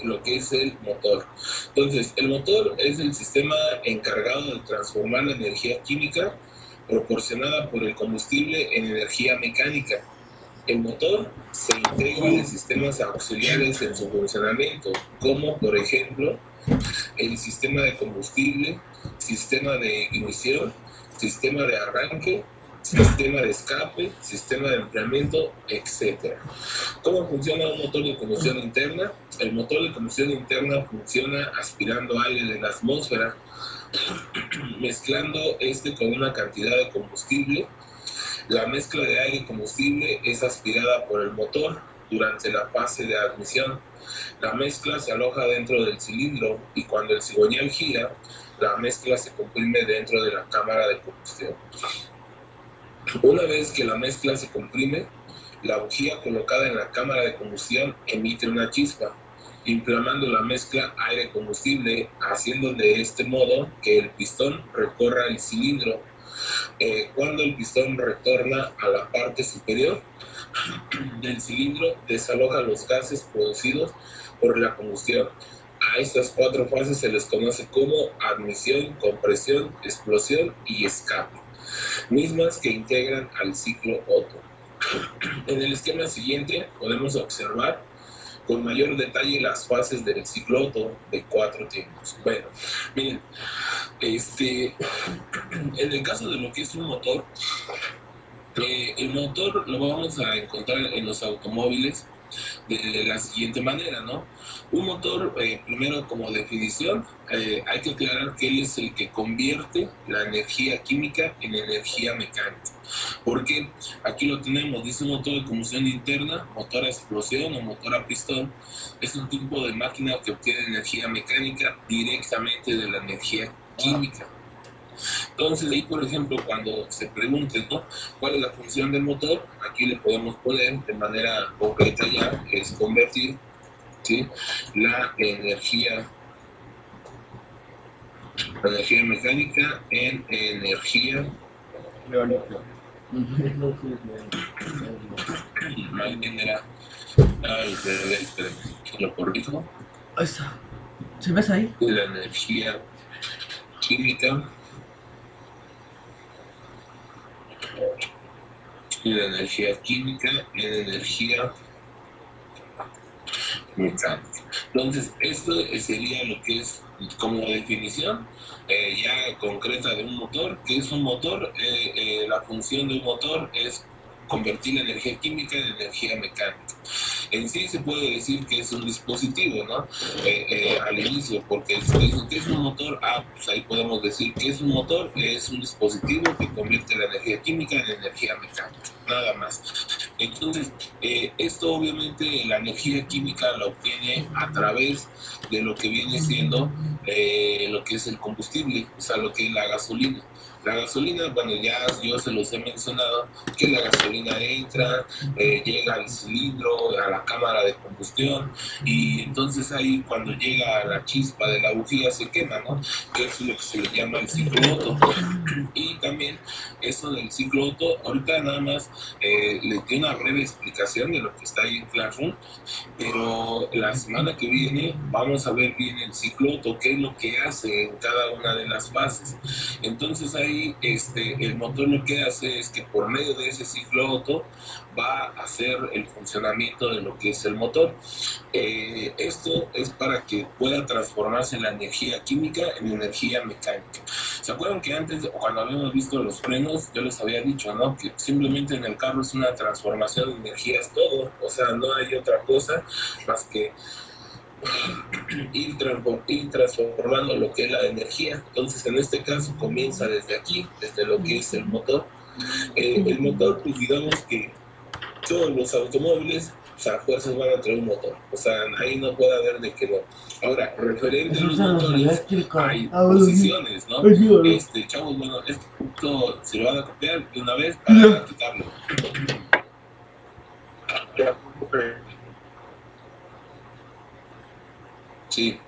lo que es el motor. Entonces, el motor es el sistema encargado de transformar la energía química proporcionada por el combustible en energía mecánica. El motor se integra de sistemas auxiliares en su funcionamiento, como por ejemplo el sistema de combustible, sistema de ignición, sistema de arranque, sistema de escape, sistema de enfriamiento, etc. ¿Cómo funciona un motor de combustión interna? El motor de combustión interna funciona aspirando aire de la atmósfera, mezclando este con una cantidad de combustible. La mezcla de aire y combustible es aspirada por el motor durante la fase de admisión. La mezcla se aloja dentro del cilindro y cuando el cigüeñal gira, la mezcla se comprime dentro de la cámara de combustión. Una vez que la mezcla se comprime, la bujía colocada en la cámara de combustión emite una chispa, inflamando la mezcla aire-combustible, haciendo de este modo que el pistón recorra el cilindro. Cuando el pistón retorna a la parte superior del cilindro, desaloja los gases producidos por la combustión. A estas 4 fases se les conoce como admisión, compresión, explosión y escape, mismas que integran al ciclo Otto. En el esquema siguiente podemos observar con mayor detalle las fases del ciclo Otto de 4 tiempos. Bueno, miren, en el caso de lo que es un motor, el motor lo vamos a encontrar en los automóviles de la siguiente manera, ¿no? Un motor, primero como definición, hay que aclarar que él es el que convierte la energía química en energía mecánica. Porque aquí lo tenemos, dice un motor de combustión interna, motor a explosión o motor a pistón. Es un tipo de máquina que obtiene energía mecánica directamente de la energía química. Entonces, ahí, por ejemplo, cuando se pregunte, ¿no?, cuál es la función del motor, aquí le podemos poner de manera concreta ya, es convertir, ¿sí?, la energía mecánica en energía marinera. Ay, espera, lo corrijo. ¿Se ves ahí? La energía química y la energía química en energía mecánica. Entonces, esto sería lo que es como definición ya concreta de un motor. ¿Qué es un motor? La función de un motor es convertir la energía química en energía mecánica. En sí se puede decir que es un dispositivo, ¿no? Al inicio, porque si dicen que es un motor, pues ahí podemos decir que es un motor, es un dispositivo que convierte la energía química en energía mecánica, nada más. Entonces, esto obviamente la energía química la obtiene a través de lo que viene siendo lo que es el combustible, o sea, lo que es la gasolina. La gasolina, bueno, ya yo se los he mencionado, que la gasolina entra, llega al cilindro, a la cámara de combustión, y entonces ahí cuando llega a la chispa de la bujía se quema, ¿no? Que es lo que se le llama el ciclo Otto. Y también eso del ciclo Otto, ahorita nada más les doy una breve explicación de lo que está ahí en Classroom, pero la semana que viene vamos a ver bien el ciclo Otto, qué es lo que hace en cada una de las fases. Entonces ahí el motor lo que hace es que por medio de ese ciclo Otto va a hacer el funcionamiento de lo que es el motor. Esto es para que pueda transformarse la energía química en energía mecánica. ¿Se acuerdan que antes, cuando habíamos visto los frenos, yo les había dicho, ¿no?, que simplemente en el carro es una transformación de energías todo? O sea, no hay otra cosa más que ir transformando lo que es la energía. Entonces, en este caso, comienza desde aquí, desde lo que es el motor. El motor, pues digamos que todos los automóviles, o sea, fuerzas van a traer un motor. O sea, ahí no puede haber de que no. Ahora, referente a los motores, hay posiciones, ¿no? Chavos, bueno, esto se lo van a copiar de una vez para quitarlo. Sí,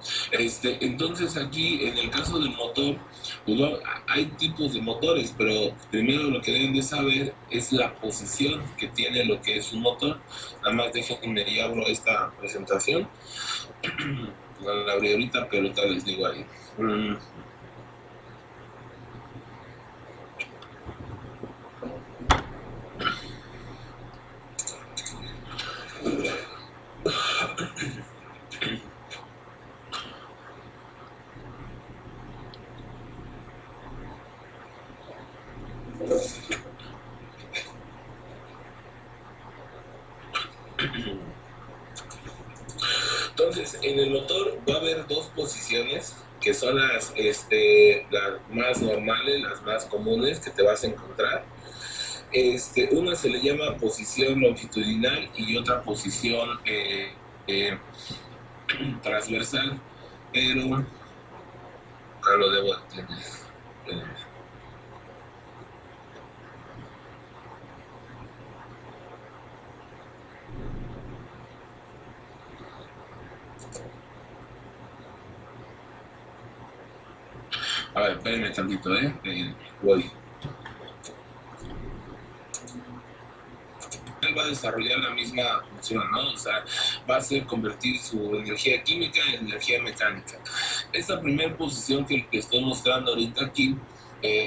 entonces aquí en el caso del motor, pues hay tipos de motores, pero primero lo que deben de saber es la posición que tiene lo que es un motor. Nada más déjenme y abro esta presentación. No la abrí ahorita, pero ahorita les digo ahí. Entonces, en el motor va a haber dos posiciones que son las más normales, las más comunes que te vas a encontrar. Una se le llama posición longitudinal y otra posición transversal, pero acá lo debo tener. A ver, espérenme tantito, voy. Él va a desarrollar la misma función, ¿no? O sea, va a hacer convertir su energía química en energía mecánica. Esta primera posición que le estoy mostrando ahorita aquí,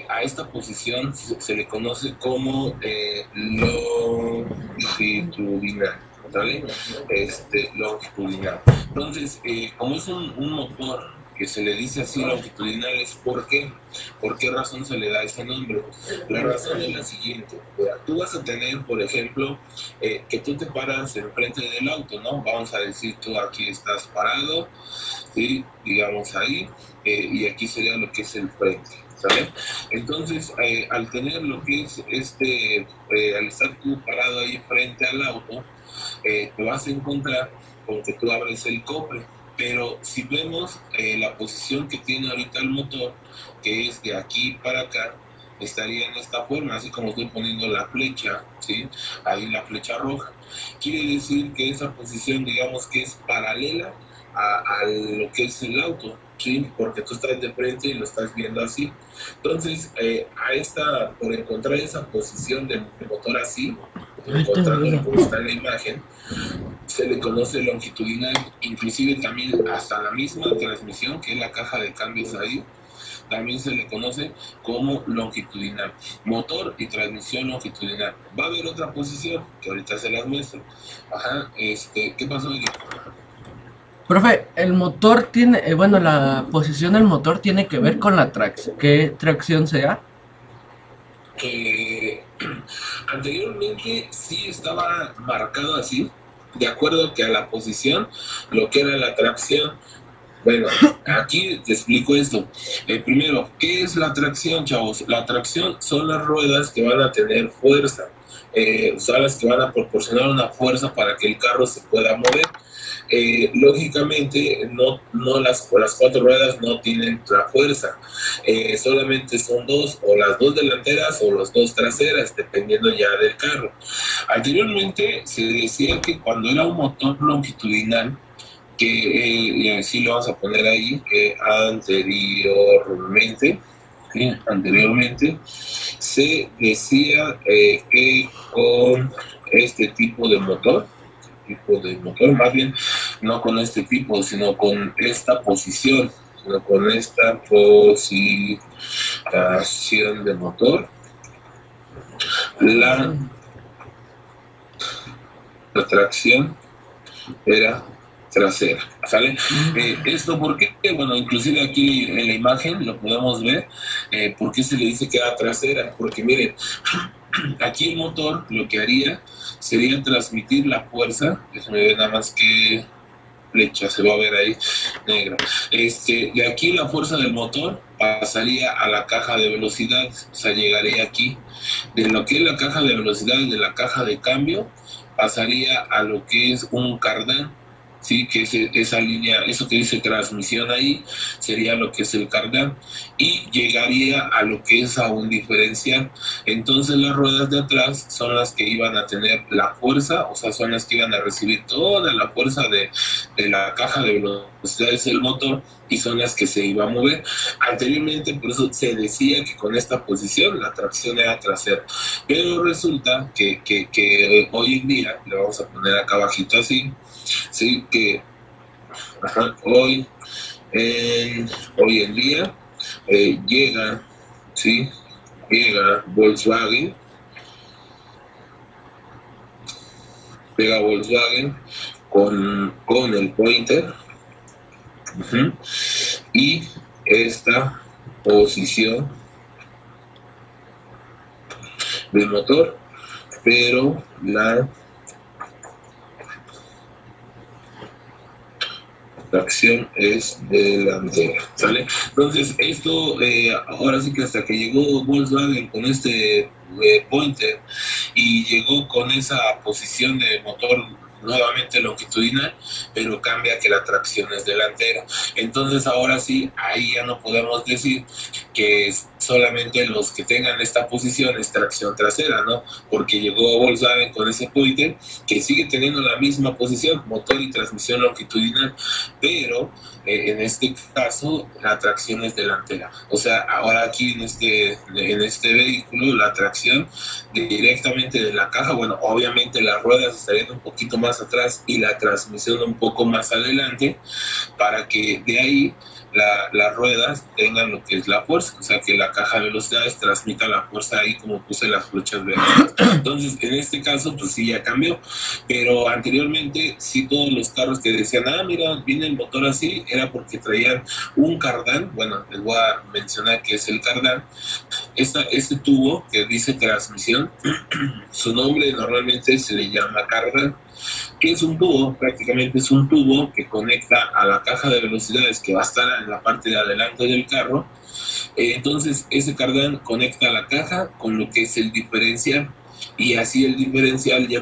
a esta posición se le conoce como longitudinal, ¿vale? Longitudinal. Entonces, como es un motor que se le dice así longitudinal, es ¿por qué? ¿Por qué razón se le da ese nombre? La razón es la siguiente. Tú vas a tener, por ejemplo, que tú te paras enfrente del auto, ¿no? Vamos a decir, tú aquí estás parado, ¿sí? Digamos ahí, y aquí sería lo que es el frente, ¿sale? Entonces, al tener lo que es al estar tú parado ahí frente al auto, te vas a encontrar con que tú abres el cofre. Pero si vemos la posición que tiene ahorita el motor, que es de aquí para acá, estaría en esta forma, así como estoy poniendo la flecha, ¿sí? Ahí la flecha roja. Quiere decir que esa posición, digamos que es paralela a lo que es el auto, ¿sí? Porque tú estás de frente y lo estás viendo así. Entonces, por encontrar esa posición del motor así, encontrándolo como está en la imagen, se le conoce longitudinal, inclusive también hasta la misma transmisión, que es la caja de cambios ahí, también se le conoce como longitudinal. Motor y transmisión longitudinal. Va a haber otra posición, que ahorita se las muestro. Ajá, ¿qué pasó, Eli? Profe, el motor tiene, bueno, la posición del motor tiene que ver con la tracción. ¿Qué tracción sea? Anteriormente sí estaba marcado así, de acuerdo que a la posición, lo que era la tracción. Bueno, aquí te explico esto. Primero, ¿qué es la tracción, chavos? La tracción son las ruedas que van a tener fuerza, son las que van a proporcionar una fuerza para que el carro se pueda mover. Lógicamente, no las cuatro ruedas no tienen la fuerza, solamente son dos, o las dos delanteras o las dos traseras, dependiendo ya del carro. Anteriormente se decía que cuando era un motor longitudinal, que sí lo vamos a poner ahí, anteriormente se decía que con este tipo de motor, más bien no con este tipo, sino con esta posición, sino con esta posición de motor, la tracción era trasera, ¿sale? Esto porque, bueno, inclusive aquí en la imagen lo podemos ver, ¿por qué se le dice que era trasera? Porque miren, aquí el motor lo que haría sería transmitir la fuerza, déjenme ver nada más que flecha, se va a ver ahí negro. De aquí la fuerza del motor pasaría a la caja de velocidades, o sea, llegaría aquí. De lo que es la caja de velocidades, de la caja de cambio, pasaría a lo que es un cardán. sí, que esa línea, eso que dice transmisión ahí, sería lo que es el cardán, y llegaría a lo que es a un diferencial. Entonces las ruedas de atrás son las que iban a tener la fuerza, o sea, son las que iban a recibir toda la fuerza de la caja de velocidades del motor, y son las que se iba a mover. Anteriormente, por eso se decía que con esta posición la tracción era trasera, pero resulta que hoy en día, le vamos a poner acá abajito así, sí, que hoy en día llega, sí, llega Volkswagen, con el Pointer, y esta posición del motor, pero la tracción es delantera, ¿sale? Entonces esto, ahora sí que hasta que llegó Volkswagen con este Pointer y llegó con esa posición de motor nuevamente longitudinal, pero cambia que la tracción es delantera. Entonces ahora sí, ahí ya no podemos decir que solamente los que tengan esta posición es tracción trasera, ¿no? Porque llegó Volkswagen con ese Pointer que sigue teniendo la misma posición, motor y transmisión longitudinal, pero en este caso la tracción es delantera. O sea, ahora aquí en este vehículo la tracción directamente de la caja, bueno, obviamente las ruedas estarían un poquito más atrás y la transmisión un poco más adelante, para que de ahí las ruedas tengan lo que es la fuerza, o sea, que la caja de velocidades transmita la fuerza ahí como puse las flechas verdes. Entonces, en este caso, pues sí, ya cambió, pero anteriormente sí todos los carros que decían, mira, viene el motor así, era porque traían un cardán. Bueno, les voy a mencionar que es el cardán. Este tubo que dice transmisión, su nombre normalmente se le llama cardán. ¿Qué es un tubo? Prácticamente es un tubo que conecta a la caja de velocidades que va a estar en la parte de adelante del carro. Entonces ese cardán conecta la caja con lo que es el diferencial, y así el diferencial ya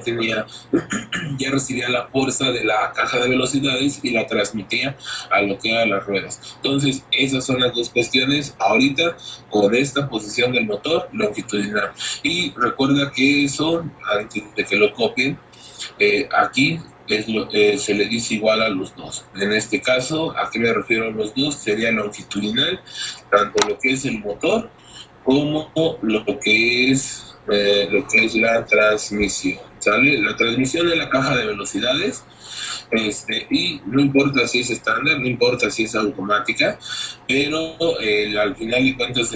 recibía la fuerza de la caja de velocidades y la transmitía a lo que eran las ruedas. Entonces esas son las dos cuestiones ahorita con esta posición del motor longitudinal. Y recuerda que eso, antes de que lo copien, aquí se le dice igual a los dos. En este caso, ¿a qué me refiero a los dos? Sería longitudinal, tanto lo que es el motor como lo que es la transmisión, ¿sale? La transmisión de la caja de velocidades, y no importa si es estándar, no importa si es automática, pero al final de cuentas,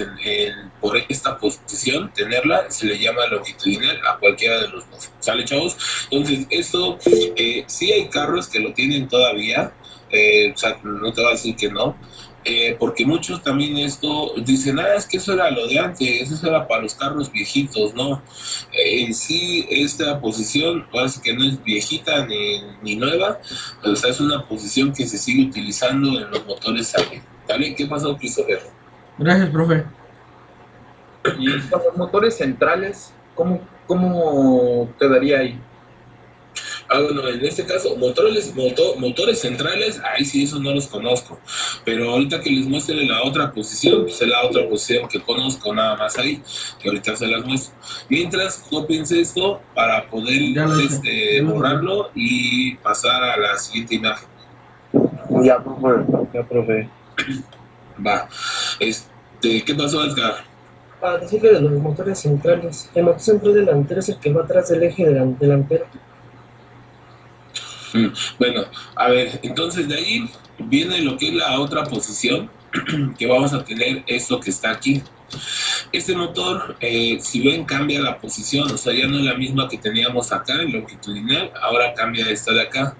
por esta posición, tenerla, se le llama longitudinal a cualquiera de los dos, ¿sale, chavos? Entonces, esto, sí hay carros que lo tienen todavía, o sea, no te voy a decir que no, porque muchos también esto dicen, es que eso era lo de antes, eso era para los carros viejitos, ¿no? En sí, esta posición parece que no es viejita ni nueva, o sea, es una posición que se sigue utilizando en los motores Sally. ¿Vale? ¿Qué pasó, Christopher? Gracias, profe. Y con los motores centrales, ¿cómo quedaría ahí? Bueno, en este caso, motores centrales, ahí sí, eso no los conozco. Pero ahorita que les muestre la otra posición, pues es la otra posición que conozco nada más ahí, que ahorita se las muestro. Mientras, cópiense esto para poder borrarlo y pasar a la siguiente imagen. Ya, profe. Va. ¿Qué pasó, Edgar? Para decirle de los motores centrales, el motor central delantero es el que va atrás del eje delantero. Bueno, a ver, entonces de ahí viene lo que es la otra posición, que vamos a tener esto que está aquí. Este motor, si ven, cambia la posición, o sea, ya no es la misma que teníamos acá en longitudinal, ahora cambia esta de acá.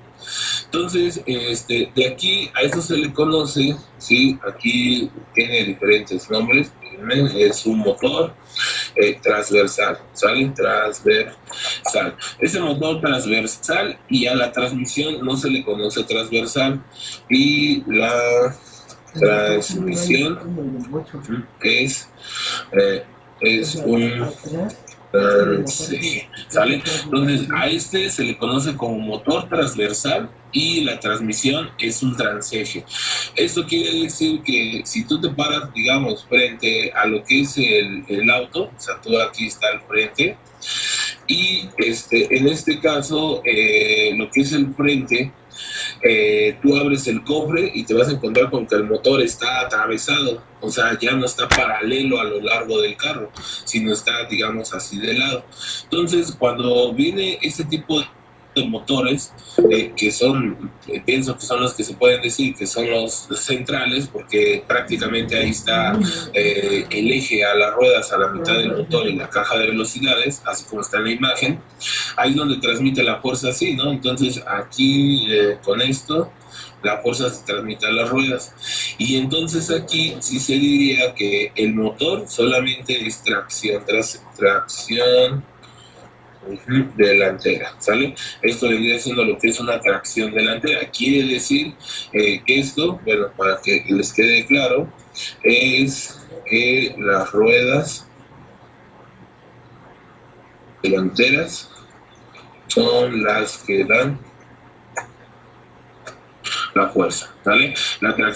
Entonces, de aquí a esto se le conoce, ¿sí? Aquí tiene diferentes nombres. Es un motor transversal, ¿sale? Transversal. Ese motor transversal, y a la transmisión no se le conoce transversal, y la transmisión es un Sí, ¿sale? Entonces, a este se le conoce como motor transversal y la transmisión es un transeje. Esto quiere decir que si tú te paras, digamos, frente a lo que es el auto, o sea, tú aquí está al frente, y en este caso, lo que es el frente, tú abres el cofre y te vas a encontrar con que el motor está atravesado, o sea, ya no está paralelo a lo largo del carro, sino está, digamos, así de lado. Entonces, cuando viene este tipo de motores, que son, pienso que son los que se pueden decir que son los centrales, porque prácticamente ahí está el eje a las ruedas a la mitad del motor y la caja de velocidades, así como está en la imagen, ahí es donde transmite la fuerza así, ¿no? Entonces aquí con esto la fuerza se transmite a las ruedas, y entonces aquí sí se diría que el motor solamente es tracción delantera, ¿sale? Esto vendría siendo lo que es una tracción delantera. Quiere decir que esto, bueno, para que les quede claro, es que las ruedas delanteras son las que dan la fuerza, ¿vale?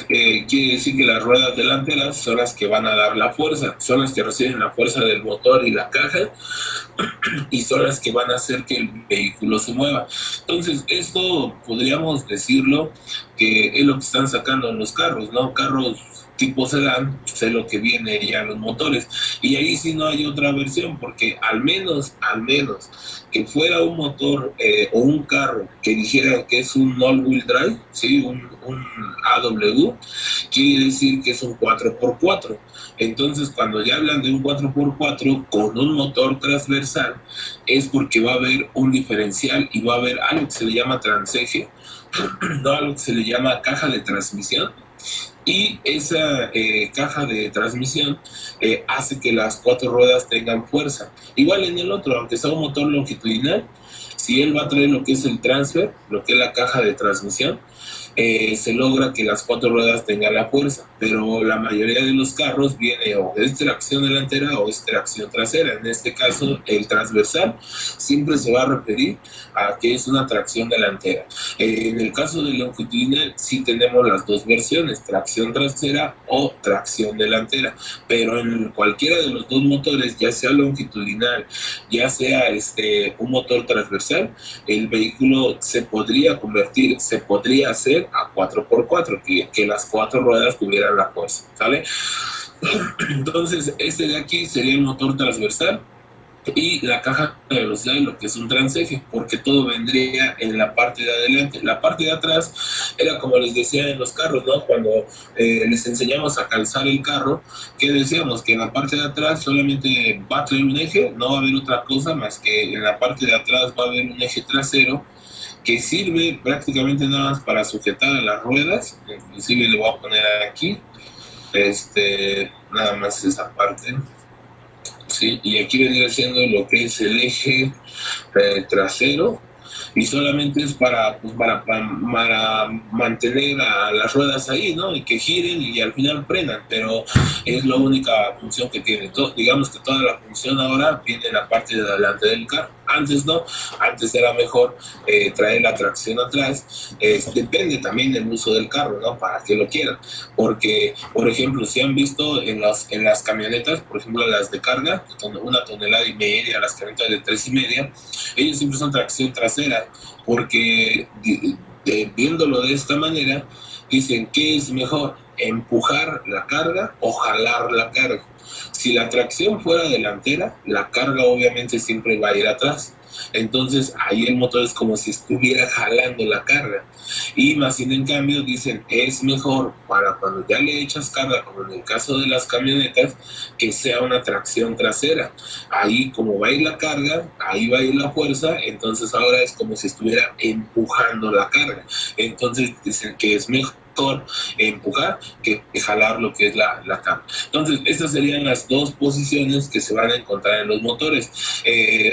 Quiere decir que las ruedas delanteras son las que van a dar la fuerza, son las que reciben la fuerza del motor y la caja, y son las que van a hacer que el vehículo se mueva. Entonces, esto podríamos decirlo que es lo que están sacando en los carros, ¿no? Carros tipo sedán, sé lo que viene ya los motores, y ahí sí no hay otra versión, porque al menos que fuera un motor o un carro que dijera que es un all-wheel drive, ¿sí? un AW, quiere decir que es un 4x4. Entonces, cuando ya hablan de un 4x4 con un motor transversal, es porque va a haber un diferencial y va a haber algo que se le llama transeje, no, algo que se le llama caja de transmisión. Y esa caja de transmisión hace que las cuatro ruedas tengan fuerza. Igual en el otro, aunque sea un motor longitudinal, si él va a traer lo que es el transfer, lo que es la caja de transmisión, se logra que las cuatro ruedas tengan la fuerza, pero la mayoría de los carros viene o es tracción delantera o es tracción trasera. En este caso, el transversal siempre se va a referir a que es una tracción delantera. En el caso del longitudinal, sí tenemos las dos versiones, tracción trasera o tracción delantera, pero en cualquiera de los dos motores, ya sea longitudinal, ya sea un motor transversal, el vehículo se podría convertir, se podría hacer a 4x4, que las cuatro ruedas tuvieran la fuerza, ¿sale? Entonces, este de aquí sería el motor transversal y la caja de velocidad, lo que es un transeje, porque todo vendría en la parte de adelante. La parte de atrás era como les decía en los carros, ¿no? Cuando les enseñamos a calzar el carro, que decíamos que en la parte de atrás solamente va a traer un eje, no va a haber otra cosa más que en la parte de atrás va a haber un eje trasero que sirve prácticamente nada más para sujetar a las ruedas. Inclusive le voy a poner aquí nada más esa parte, ¿sí? Y aquí vendría siendo lo que es el eje trasero, y solamente es para mantener a las ruedas ahí, ¿no? Y que giren y al final frenan, pero es la única función que tiene. Digamos que toda la función ahora viene en la parte de adelante del carro. Antes no, antes era mejor traer la tracción atrás. Depende también del uso del carro, ¿no? Para que lo quieran, porque, por ejemplo, si han visto en las camionetas, por ejemplo, las de carga, 1,5 toneladas, las camionetas de 3,5, ellos siempre son tracción trasera, porque viéndolo de esta manera, dicen, ¿qué es mejor? ¿Empujar la carga o jalar la carga? Si la tracción fuera delantera, la carga obviamente siempre va a ir atrás. Entonces ahí el motor es como si estuviera jalando la carga. Y más sin en cambio dicen, es mejor para cuando ya le echas carga, como en el caso de las camionetas, que sea una tracción trasera. Ahí como va a ir la carga, ahí va a ir la fuerza, entonces ahora es como si estuviera empujando la carga. Entonces dicen que es mejor empujar que jalar lo que es la carga. Entonces estas serían las dos posiciones que se van a encontrar en los motores.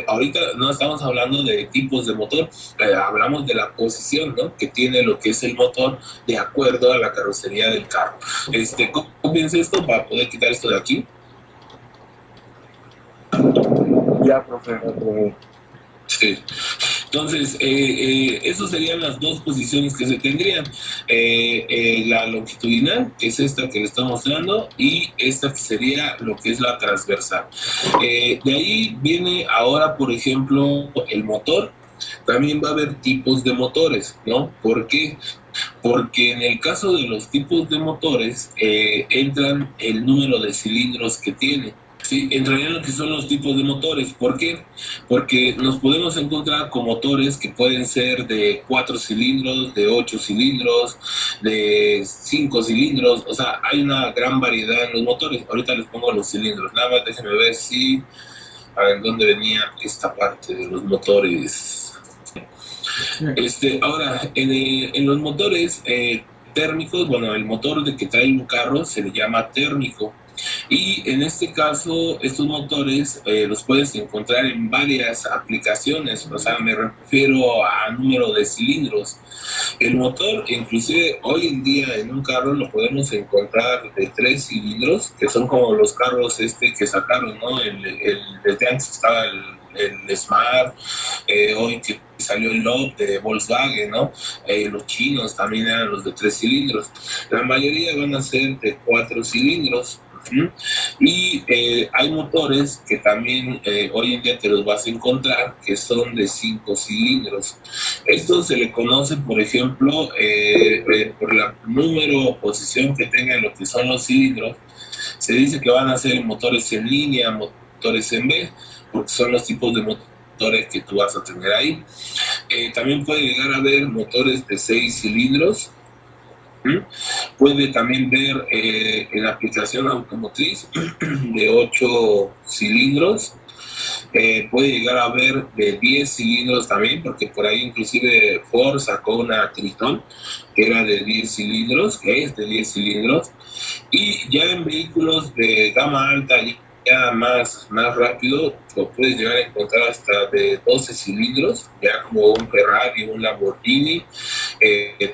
Ahorita no estamos hablando de tipos de motor, hablamos de la posición, ¿no?, que tiene lo que es el motor de acuerdo a la carrocería del carro. ¿Cómo piensa esto para poder quitar esto de aquí? Ya, profe. Sí. Entonces, esas serían las dos posiciones que se tendrían. La longitudinal, que es esta que le estoy mostrando, y esta que sería lo que es la transversal. De ahí viene ahora, por ejemplo, el motor. También va a haber tipos de motores, ¿no? ¿Por qué? Porque en el caso de los tipos de motores, entran el número de cilindros que tiene. Sí, entrarían lo que son los tipos de motores. ¿Por qué? Porque nos podemos encontrar con motores que pueden ser de 4 cilindros, de 8 cilindros, de 5 cilindros. O sea, hay una gran variedad en los motores. Ahorita les pongo los cilindros. Nada más déjenme ver si... A ver, ¿dónde venía esta parte de los motores? Ahora, en los motores térmicos, bueno, el motor de que trae un carro se le llama térmico. Y en este caso, estos motores los puedes encontrar en varias aplicaciones, o sea, me refiero a número de cilindros. El motor, inclusive hoy en día en un carro lo podemos encontrar de 3 cilindros, que son como los carros que sacaron, ¿no? Desde antes estaba el Smart, hoy que salió el Lob de Volkswagen, ¿no? Los chinos también eran los de 3 cilindros. La mayoría van a ser de 4 cilindros. Y hay motores que también hoy en día te los vas a encontrar que son de 5 cilindros. Esto se le conoce, por ejemplo, por la número o posición que tengan lo que son los cilindros. Se dice que van a ser motores en línea, motores en B, porque son los tipos de motores que tú vas a tener ahí. También puede llegar a haber motores de 6 cilindros. Puede también ver en aplicación automotriz de 8 cilindros. Puede llegar a ver de 10 cilindros también, porque por ahí inclusive Ford sacó una Triton que era de 10 cilindros, que es de 10 cilindros. Y ya en vehículos de gama alta, ya más rápido, lo puedes llegar a encontrar hasta de 12 cilindros, ya como un Ferrari, un Lamborghini.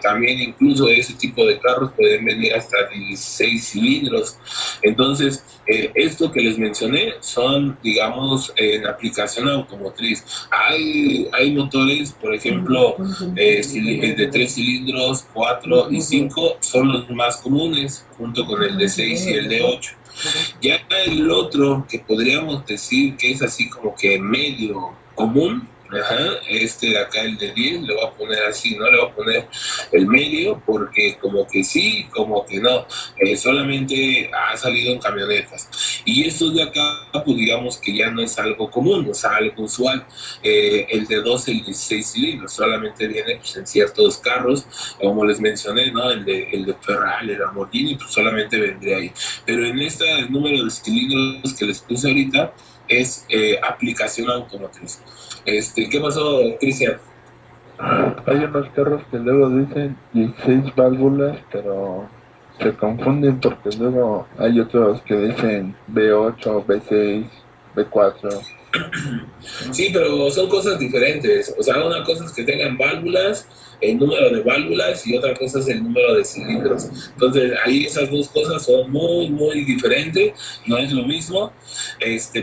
También incluso ese tipo de carros pueden venir hasta 16 cilindros. Entonces, esto que les mencioné son, digamos, en aplicación automotriz. Hay motores, por ejemplo, de 3 cilindros, 4 y 5 son los más comunes, junto con el de 6 y el de 8. Ya el otro que podríamos decir que es así como que medio común, de acá, el de 10, le voy a poner así, ¿no? Le voy a poner el medio porque como que sí, como que no, solamente ha salido en camionetas. Y estos de acá, pues digamos que ya no es algo común, o sea, algo usual. El de 12 y 16 cilindros solamente viene pues, en ciertos carros, como les mencioné, ¿no? El de Ferrari, el Lamborghini, pues solamente vendría ahí. Pero en el número de cilindros que les puse ahorita es aplicación automotriz. ¿Qué pasó, Cristian? Hay unos carros que luego dicen 16 válvulas, pero se confunden porque luego hay otros que dicen V8, V6, V4. Sí, pero son cosas diferentes. O sea, una cosa es que tengan válvulas, el número de válvulas, y otra cosa es el número de cilindros. Entonces, ahí esas dos cosas son muy diferentes, no es lo mismo,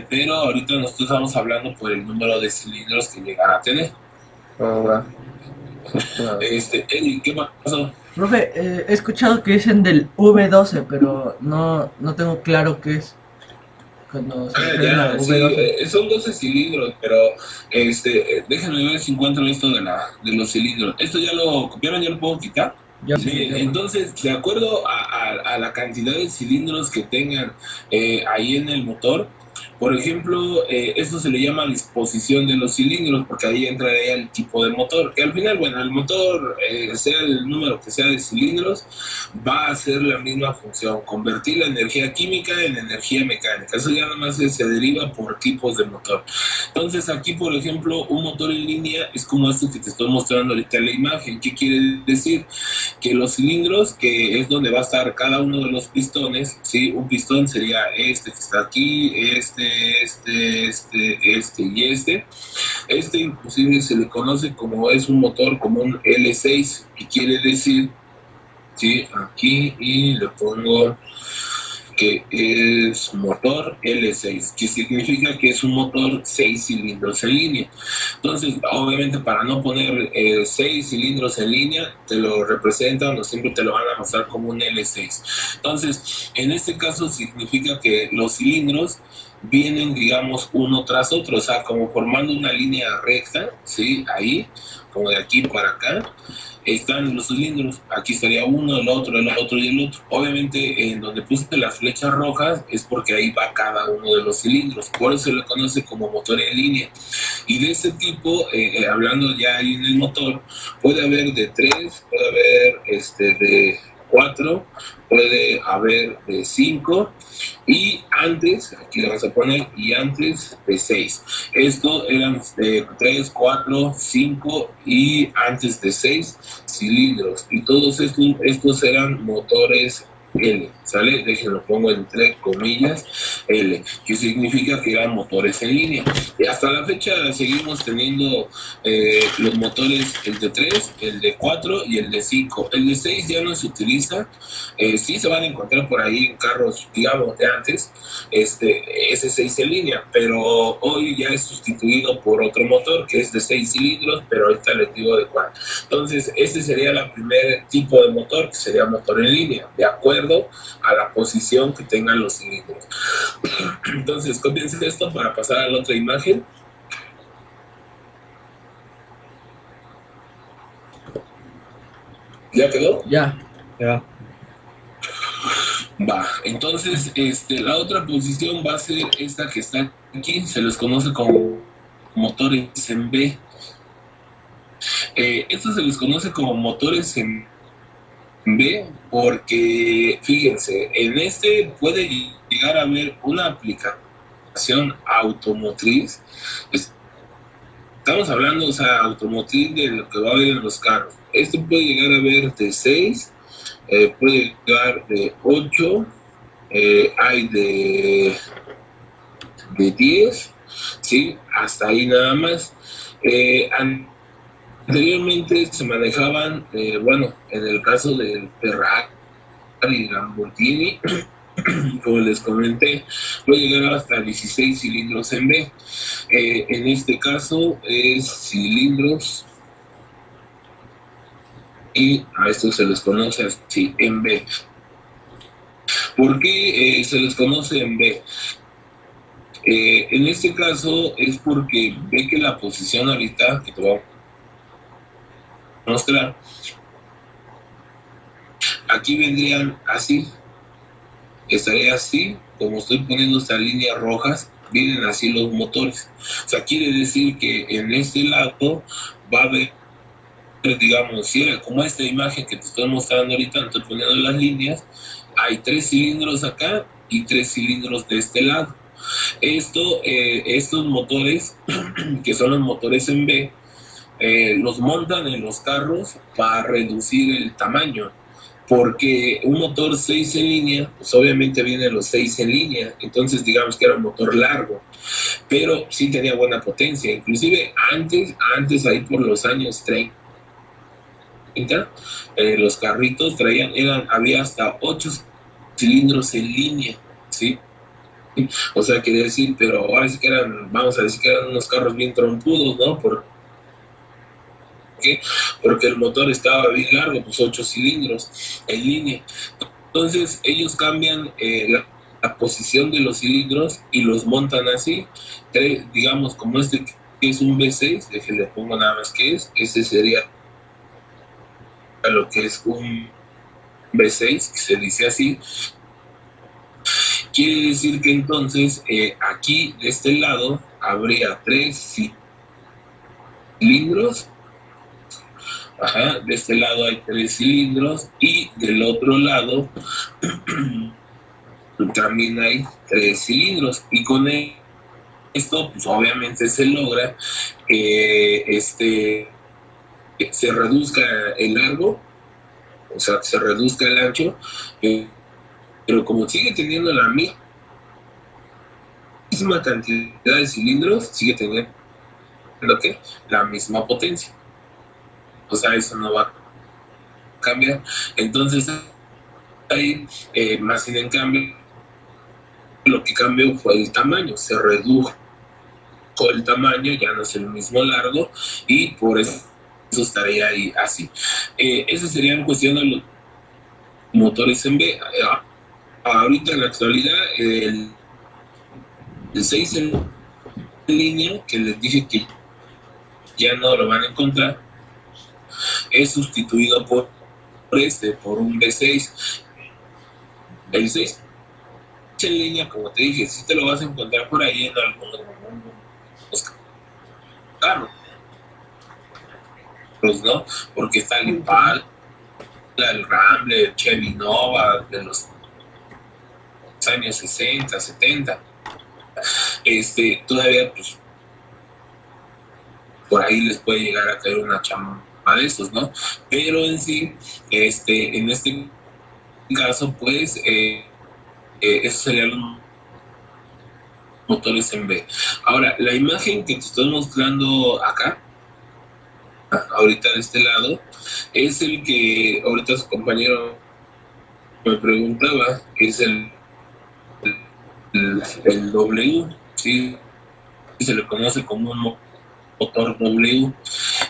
pero ahorita nosotros estamos hablando por el número de cilindros que llegan a tener. Ahora, Eddie, ¿qué pasó? Profe, he escuchado que dicen del V12, pero no tengo claro qué es. Cuando se refieren a V12. Sí, son 12 cilindros, pero déjenme ver si encuentro esto de los cilindros. ¿Esto ya lo copiaron? ¿Ya lo puedo quitar? Ya, Sí, entonces, de acuerdo a la cantidad de cilindros que tengan ahí en el motor, por ejemplo, esto se le llama disposición de los cilindros, porque ahí entraría el tipo de motor, que al final, bueno, el motor, sea el número que sea de cilindros, va a hacer la misma función, convertir la energía química en energía mecánica. Eso ya nada más se deriva por tipos de motor. Entonces, aquí, por ejemplo, un motor en línea es como esto que te estoy mostrando ahorita en la imagen. ¿Qué quiere decir? Que los cilindros, que es donde va a estar cada uno de los pistones, ¿sí? Un pistón sería este que está aquí, este y este. Inclusive se le conoce como es un motor como un L6, que quiere decir, ¿sí? Aquí, y le pongo que es motor L6, que significa que es un motor 6 cilindros en línea. Entonces, obviamente, para no poner 6 cilindros en línea, te lo representan o siempre te lo van a mostrar como un L6. Entonces, en este caso significa que los cilindros vienen, digamos, uno tras otro, o sea, como formando una línea recta, ¿sí? Ahí, como de aquí para acá, están los cilindros. Aquí estaría uno, el otro y el otro. Obviamente, en donde puse las flechas rojas es porque ahí va cada uno de los cilindros. Por eso se le conoce como motor en línea. Y de ese tipo, hablando ya ahí en el motor, puede haber de 3, puede haber de 4, puede haber de 5 y antes, aquí le vamos a poner, y antes de 6. Esto eran 3, 4, 5 y antes de 6 cilindros. Y todos estos eran motores L, ¿sale? Déjenlo, pongo entre comillas, L, que significa que eran motores en línea. Y hasta la fecha seguimos teniendo los motores, el de 3, el de 4 y el de 5. El de 6 ya no se utiliza, sí se van a encontrar por ahí en carros, digamos, de antes, ese 6 en línea, pero hoy ya es sustituido por otro motor que es de 6 cilindros, pero ahorita les digo de cuál. Entonces, este sería el primer tipo de motor, que sería motor en línea, de acuerdo a la posición que tengan los cilindros. Entonces, cópiense esto para pasar a la otra imagen. ¿Ya quedó? Ya. Va, entonces la otra posición va a ser esta que está aquí, se les conoce como motores en B. Esto se les conoce como motores en B porque, fíjense, en este puede llegar a haber una aplicación automotriz. Estamos hablando, o sea, automotriz de lo que va a haber en los carros. Esto puede llegar a haber de 6, puede llegar de 8, hay de 10, ¿sí? Hasta ahí nada más. Anteriormente se manejaban, bueno, en el caso del Ferrari y Lamborghini, como les comenté, puede llegar hasta 16 cilindros en B. En este caso es cilindros y a esto se les conoce así en B. ¿Por qué se les conoce en B? En este caso es porque ve que la posición ahorita que te voy a mostrar, aquí vendrían así, estaría así, como estoy poniendo estas líneas rojas, vienen así los motores. O sea, quiere decir que en este lado va a haber, digamos, si era como esta imagen que te estoy mostrando ahorita, estoy poniendo las líneas, hay 3 cilindros acá y 3 cilindros de este lado. Estos motores, que son los motores en B, los montan en los carros para reducir el tamaño, porque un motor 6 en línea, pues obviamente vienen los 6 en línea, entonces digamos que era un motor largo, pero sí tenía buena potencia. Inclusive antes ahí por los años 30, los carritos había hasta 8 cilindros en línea, ¿sí? O sea, quería decir, pero ahora sí que vamos a decir que eran unos carros bien trompudos, ¿no? ¿Por qué? Porque el motor estaba bien largo, pues 8 cilindros en línea. Entonces ellos cambian la posición de los cilindros y los montan así, digamos como que es un V6, déjenle pongo nada más que ese sería lo que es un V6, que se dice así. Quiere decir que entonces aquí de este lado habría 3 cilindros. Ajá, de este lado hay 3 cilindros y del otro lado también hay 3 cilindros. Y con esto, pues obviamente se logra que se reduzca el largo, o sea, que se reduzca el ancho, pero como sigue teniendo la misma cantidad de cilindros, sigue teniendo la misma potencia. O sea, eso no va a cambiar. Entonces, ahí, más sin en cambio, lo que cambió fue el tamaño, se redujo el tamaño, ya no es el mismo largo, y por eso estaría ahí así. Esa sería en cuestión de los motores en B. Ahorita en la actualidad, el 6 en línea, que les dije que ya no lo van a encontrar, es sustituido por un B6. El 6 en línea, como te dije, sí te lo vas a encontrar por ahí en algunos carros, ¿no? Porque está el Impala, el Rambler, el Chevy Nova de los años 60, 70. Todavía pues por ahí les puede llegar a caer una chamba de esos, ¿no? Pero en sí, en este caso, pues, esos serían los motores en B. Ahora, la imagen que te estoy mostrando acá, ahorita de este lado, es el que ahorita su compañero me preguntaba, es el W, ¿sí? Se le conoce como un motor W.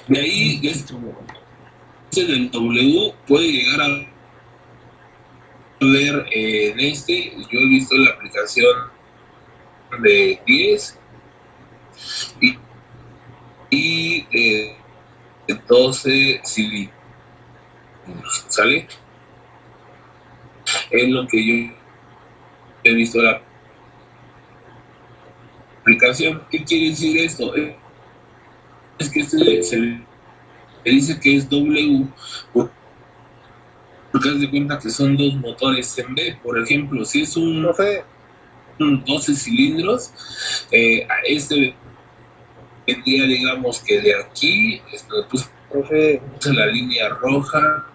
De ahí, ese del W puede llegar a ver yo he visto la aplicación de 10 y de 12 cilindros, ¿sale? Es lo que yo he visto la aplicación. ¿Qué quiere decir esto? Es que se le dice que es W porque haz de cuenta que son dos motores en B. Por ejemplo, si es un 12 cilindros, vendría, digamos que de aquí, puse la línea roja,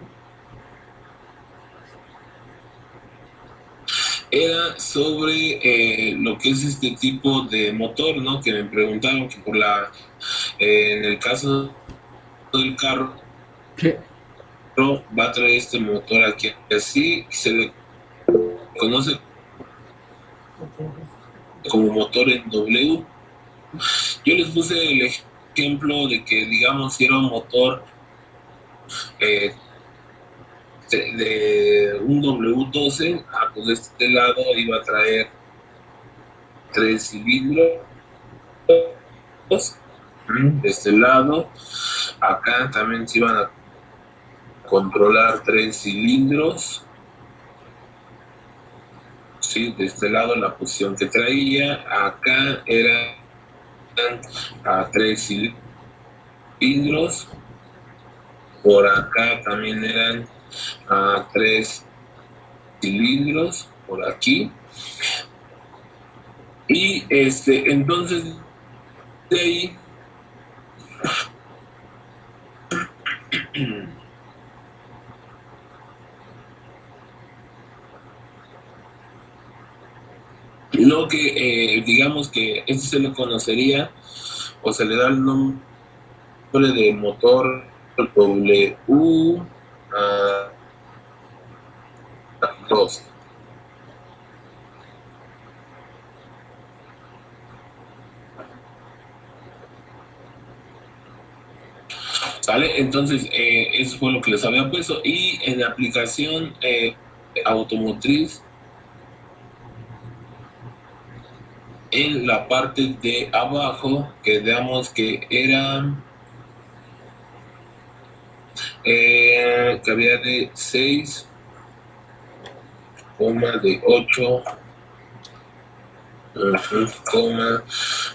era sobre lo que es este tipo de motor, ¿no? Que me preguntaron que en el caso del carro, Sí. va a traer este motor aquí así, se le conoce como motor en W. Yo les puse el ejemplo de que, digamos, si era un motor de un W12, pues de este lado iba a traer 3 cilindros, de este lado, acá también se iban a controlar 3 cilindros, ¿sí? De este lado la posición que traía, acá eran a 3 cilindros, por acá también eran a 3 cilindros, por aquí, y entonces de ahí lo que digamos que se le conocería o se le da el nombre de motor W 2. ¿Sale? Entonces, eso fue lo que les había puesto. Y en la aplicación automotriz, en la parte de abajo, que veamos que era que había de 6, de 8, coma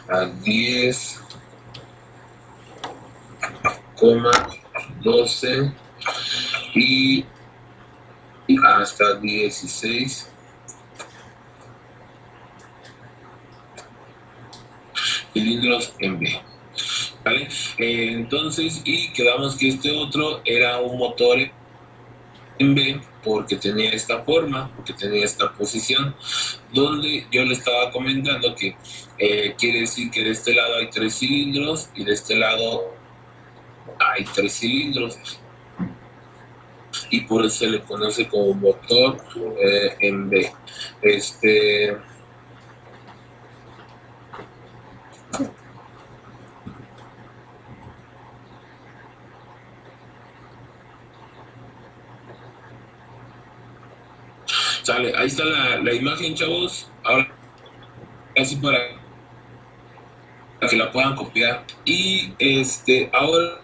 a 10, 12 y hasta 16 cilindros en B, ¿vale? Entonces, y quedamos que este otro era un motor en B porque tenía esta forma, porque tenía esta posición, donde yo le estaba comentando que quiere decir que de este lado hay 3 cilindros y de este lado hay 3 cilindros, y por eso se le conoce como motor en B. Sale, ahí está la imagen, chavos. Ahora, así para que la puedan copiar. Y ahora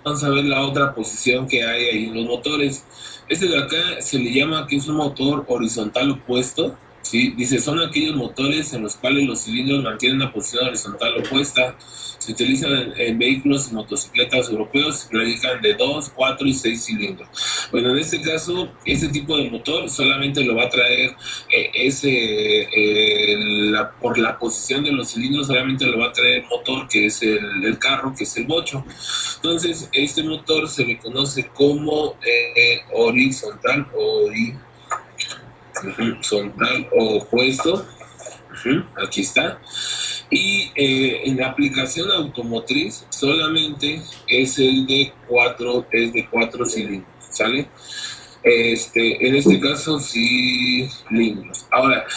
vamos a ver la otra posición que hay ahí en los motores. Este de acá se le llama que es un motor horizontal opuesto. ¿Sí? Dice, son aquellos motores en los cuales los cilindros mantienen una posición horizontal opuesta. Se utilizan en vehículos y motocicletas europeos, se fabrican de 2, 4 y 6 cilindros. Bueno, en este caso, este tipo de motor solamente lo va a traer por la posición de los cilindros, solamente lo va a traer el motor, que es el carro, que es el bocho. Entonces, este motor se le conoce como horizontal o opuesto. Aquí está. Y en la aplicación automotriz solamente es de cuatro cilindros, ¿sale? En este caso cilindros. Ahora,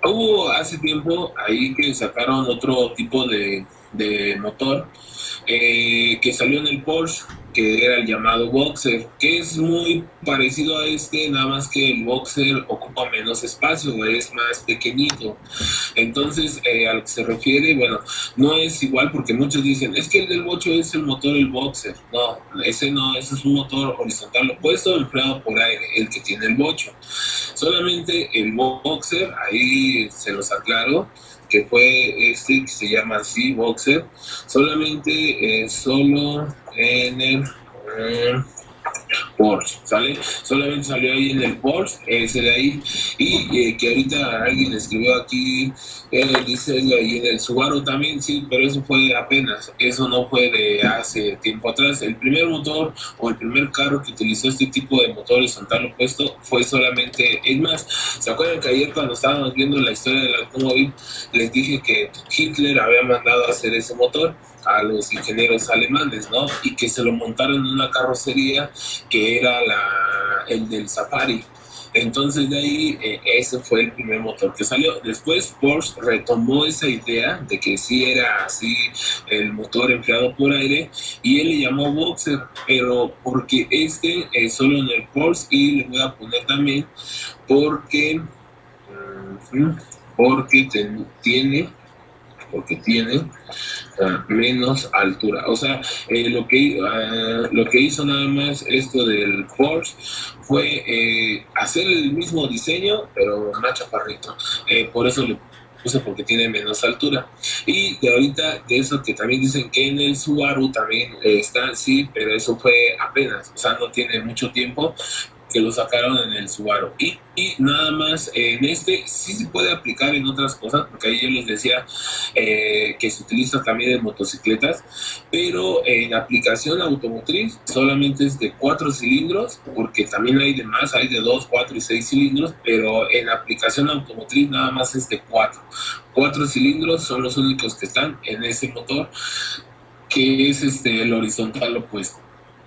hubo hace tiempo ahí que sacaron otro tipo de motor que salió en el Porsche, que era el llamado Boxer, que es muy parecido a nada más que el Boxer ocupa menos espacio, es más pequeñito. Entonces, a lo que se refiere, bueno, no es igual porque muchos dicen, es que el del bocho es el motor el Boxer. No, ese es un motor horizontal opuesto empleado por aire, el que tiene el bocho. Solamente el Boxer, ahí se los aclaro, que fue que se llama así, Boxer, solamente solo en el Porsche, ¿sale? Solamente salió ahí en el Porsche, ese de ahí, y que ahorita alguien escribió aquí, dice ahí en el Subaru también, sí, pero eso fue apenas, eso no fue de hace tiempo atrás. El primer motor o el primer carro que utilizó este tipo de motor horizontal opuesto fue solamente, es más, ¿se acuerdan que ayer cuando estábamos viendo la historia del automóvil, les dije que Hitler había mandado a hacer ese motor a los ingenieros alemanes, ¿no? Y que se lo montaron en una carrocería que era el del Safari. Entonces de ahí ese fue el primer motor que salió. Después Porsche retomó esa idea de que sí era así el motor empleado por aire y él le llamó Boxer, pero porque solo en el Porsche, y le voy a poner también porque tiene menos altura. O sea, lo que hizo nada más esto del Porsche fue hacer el mismo diseño, pero más chaparrito. Por eso le puse porque tiene menos altura. Y de ahorita, de eso que también dicen que en el Subaru también está, sí, pero eso fue apenas, o sea, no tiene mucho tiempo que lo sacaron en el Subaru. Y nada más, en sí se puede aplicar en otras cosas, porque ahí yo les decía que se utiliza también en motocicletas, pero en aplicación automotriz solamente es de 4 cilindros, porque también hay de más, hay de 2, 4 y 6 cilindros, pero en aplicación automotriz nada más es de 4. 4 cilindros son los únicos que están en ese motor, que es el horizontal opuesto.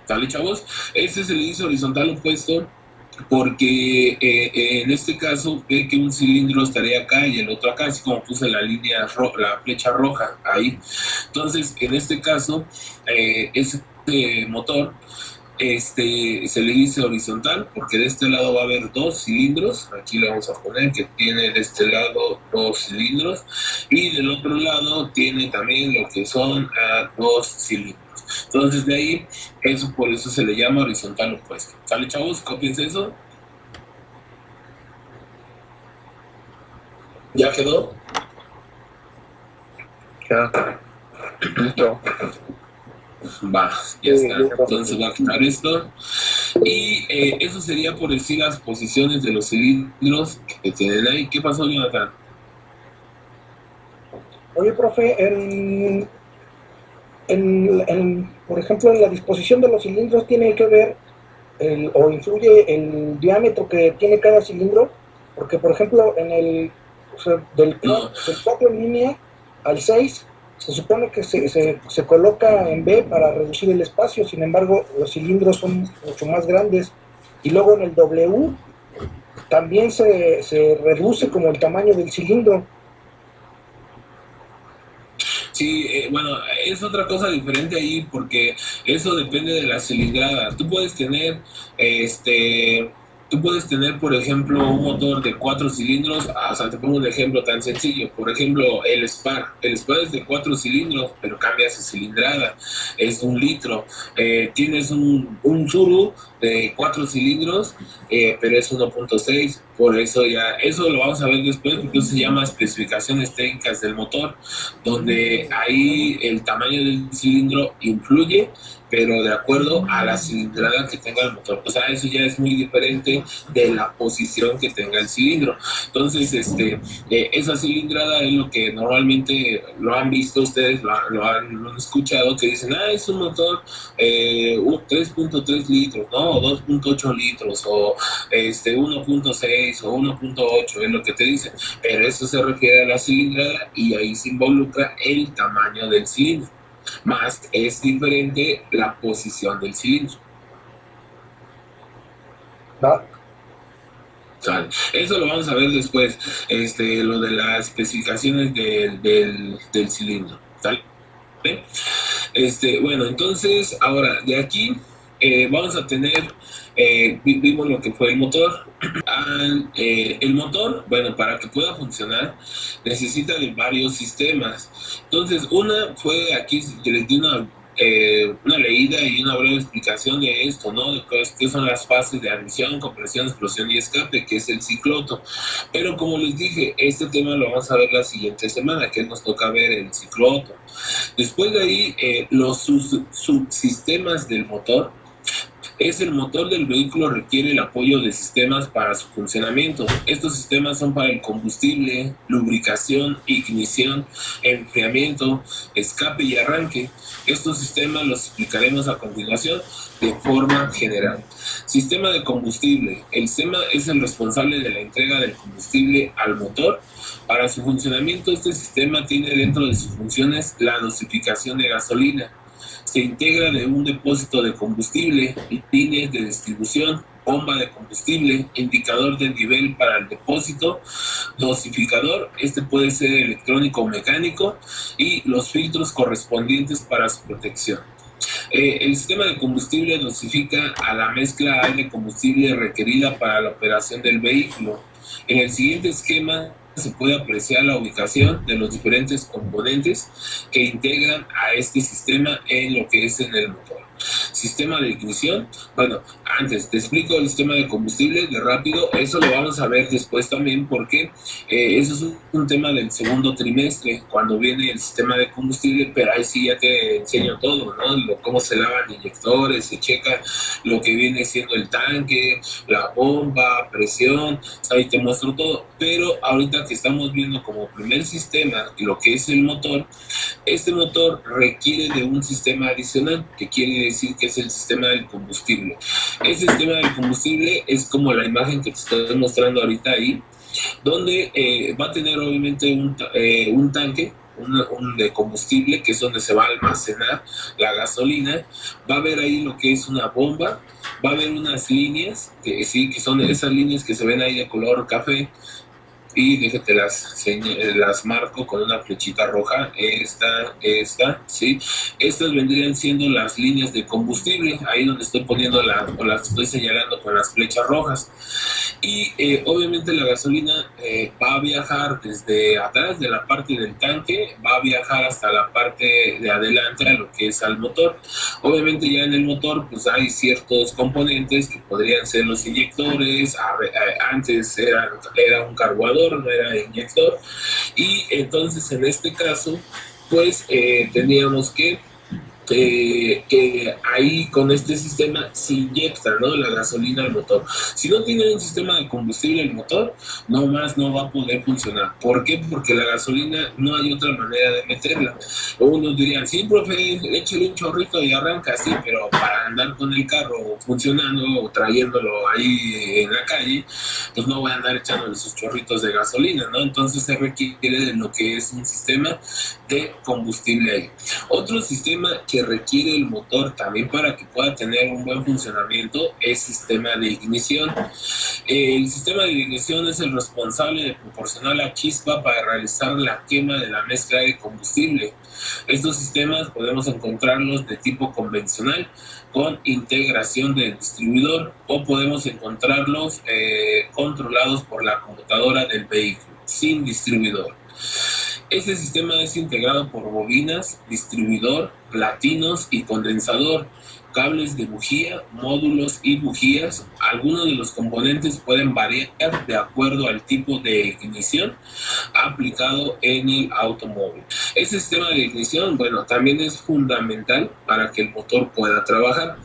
¿Sale, chavos? Este se le dice horizontal opuesto porque en este caso ve que un cilindro estaría acá y el otro acá, así como puse la flecha roja ahí. Entonces, en este caso, este motor se le dice horizontal porque de este lado va a haber 2 cilindros. Aquí le vamos a poner que tiene de este lado 2 cilindros y del otro lado tiene también lo que son 2 cilindros. Entonces de ahí, por eso se le llama horizontal opuesto. ¿Sale, chavos? Cópiense eso. ¿Ya quedó? Ya. Listo. Va, ya está. Entonces va a quitar esto. Y eso sería por decir las posiciones de los cilindros que tienen ahí. ¿Qué pasó, Jonathan? Oye, profe, por ejemplo, en la disposición de los cilindros tiene que ver o influye el diámetro que tiene cada cilindro, porque por ejemplo del 4 en línea al 6 se supone que se coloca en B para reducir el espacio, sin embargo los cilindros son mucho más grandes, y luego en el W también se reduce como el tamaño del cilindro. Sí, bueno, es otra cosa diferente ahí porque eso depende de la cilindrada. Tú puedes tener tú puedes tener, por ejemplo, un motor de 4 cilindros, o sea, te pongo un ejemplo tan sencillo, por ejemplo, el Spark es de 4 cilindros, pero cambia su cilindrada, es 1 litro. Tienes un Tsuru de 4 cilindros, pero es 1.6, por eso ya, eso lo vamos a ver después, porque eso se llama especificaciones técnicas del motor, donde ahí el tamaño del cilindro influye, pero de acuerdo a la cilindrada que tenga el motor. O sea, eso ya es muy diferente de la posición que tenga el cilindro. Entonces, esa cilindrada es lo que normalmente lo han visto ustedes, lo han escuchado, que dicen, es un motor 3.3 litros, ¿no? O 2.8 litros, o 1.6 o 1.8, es lo que te dicen. Pero eso se refiere a la cilindrada y ahí se involucra el tamaño del cilindro. Más es diferente la posición del cilindro. ¿Va? ¿Sale? Eso lo vamos a ver después, lo de las especificaciones del cilindro. ¿Sale? Bueno, entonces ahora de aquí vamos a tener, vimos lo que fue el motor. El motor, bueno, para que pueda funcionar necesita de varios sistemas. Entonces, una fue aquí que les di una leída y una breve explicación de esto, ¿no? De qué son las fases de admisión, compresión, explosión y escape, que es el cicloto. Pero como les dije, este tema lo vamos a ver la siguiente semana, que nos toca ver el cicloto. Después de ahí, los subsistemas del motor. El motor del vehículo requiere el apoyo de sistemas para su funcionamiento. Estos sistemas son para el combustible, lubricación, ignición, enfriamiento, escape y arranque. Estos sistemas los explicaremos a continuación de forma general. Sistema de combustible. El sistema es el responsable de la entrega del combustible al motor. Para su funcionamiento, este sistema tiene dentro de sus funciones la dosificación de gasolina. Se integra de un depósito de combustible, líneas de distribución, bomba de combustible, indicador de nivel para el depósito, dosificador, puede ser electrónico o mecánico, y los filtros correspondientes para su protección. El sistema de combustible dosifica a la mezcla aire-combustible requerida para la operación del vehículo. En el siguiente esquema se puede apreciar la ubicación de los diferentes componentes que integran a este sistema en lo que es en el motor. Sistema de ignición. Bueno, antes te explico el sistema de combustible de rápido, eso lo vamos a ver después también, porque eso es un tema del segundo trimestre, cuando viene el sistema de combustible, pero ahí sí ya te enseño todo, ¿no? Cómo se lavan inyectores, se checa lo que viene siendo el tanque, la bomba, presión, ahí te muestro todo. Pero ahorita que estamos viendo como primer sistema lo que es el motor, este motor requiere de un sistema adicional, que quiere decir que es el sistema del combustible. Ese sistema del combustible es como la imagen que te estoy mostrando ahorita ahí, donde va a tener obviamente un tanque de combustible, que es donde se va a almacenar la gasolina. Va a haber ahí lo que es una bomba, va a haber unas líneas, que son esas líneas que se ven ahí de color café, y déjate las marco con una flechita roja. Esta, ¿sí? Estas vendrían siendo las líneas de combustible, ahí donde estoy poniendo o las estoy señalando con las flechas rojas. Y obviamente la gasolina va a viajar desde atrás de la parte del tanque, va a viajar hasta la parte de adelante a lo que es al motor. Obviamente ya en el motor pues hay ciertos componentes que podrían ser los inyectores. Antes era un carburador, no era inyector, y entonces en este caso pues teníamos que ahí con este sistema se inyecta, ¿no?, la gasolina al motor. Si no tiene un sistema de combustible el motor, no va a poder funcionar. ¿Por qué? Porque la gasolina no hay otra manera de meterla. Unos dirían, sí, profe, échale un chorrito y arranca, sí, pero para andar con el carro funcionando o trayéndolo ahí en la calle, pues no voy a andar echándole sus chorritos de gasolina, ¿no? Entonces se requiere de lo que es un sistema de combustible ahí. Otro sistema que que requiere el motor también para que pueda tener un buen funcionamiento es sistema de ignición. El sistema de ignición es el responsable de proporcionar la chispa para realizar la quema de la mezcla de combustible. Estos sistemas podemos encontrarlos de tipo convencional con integración del distribuidor, o podemos encontrarlos controlados por la computadora del vehículo sin distribuidor. Este sistema es integrado por bobinas, distribuidor, platinos y condensador, cables de bujía, módulos y bujías. Algunos de los componentes pueden variar de acuerdo al tipo de ignición aplicado en el automóvil. Este sistema de ignición, bueno, también es fundamental para que el motor pueda trabajar,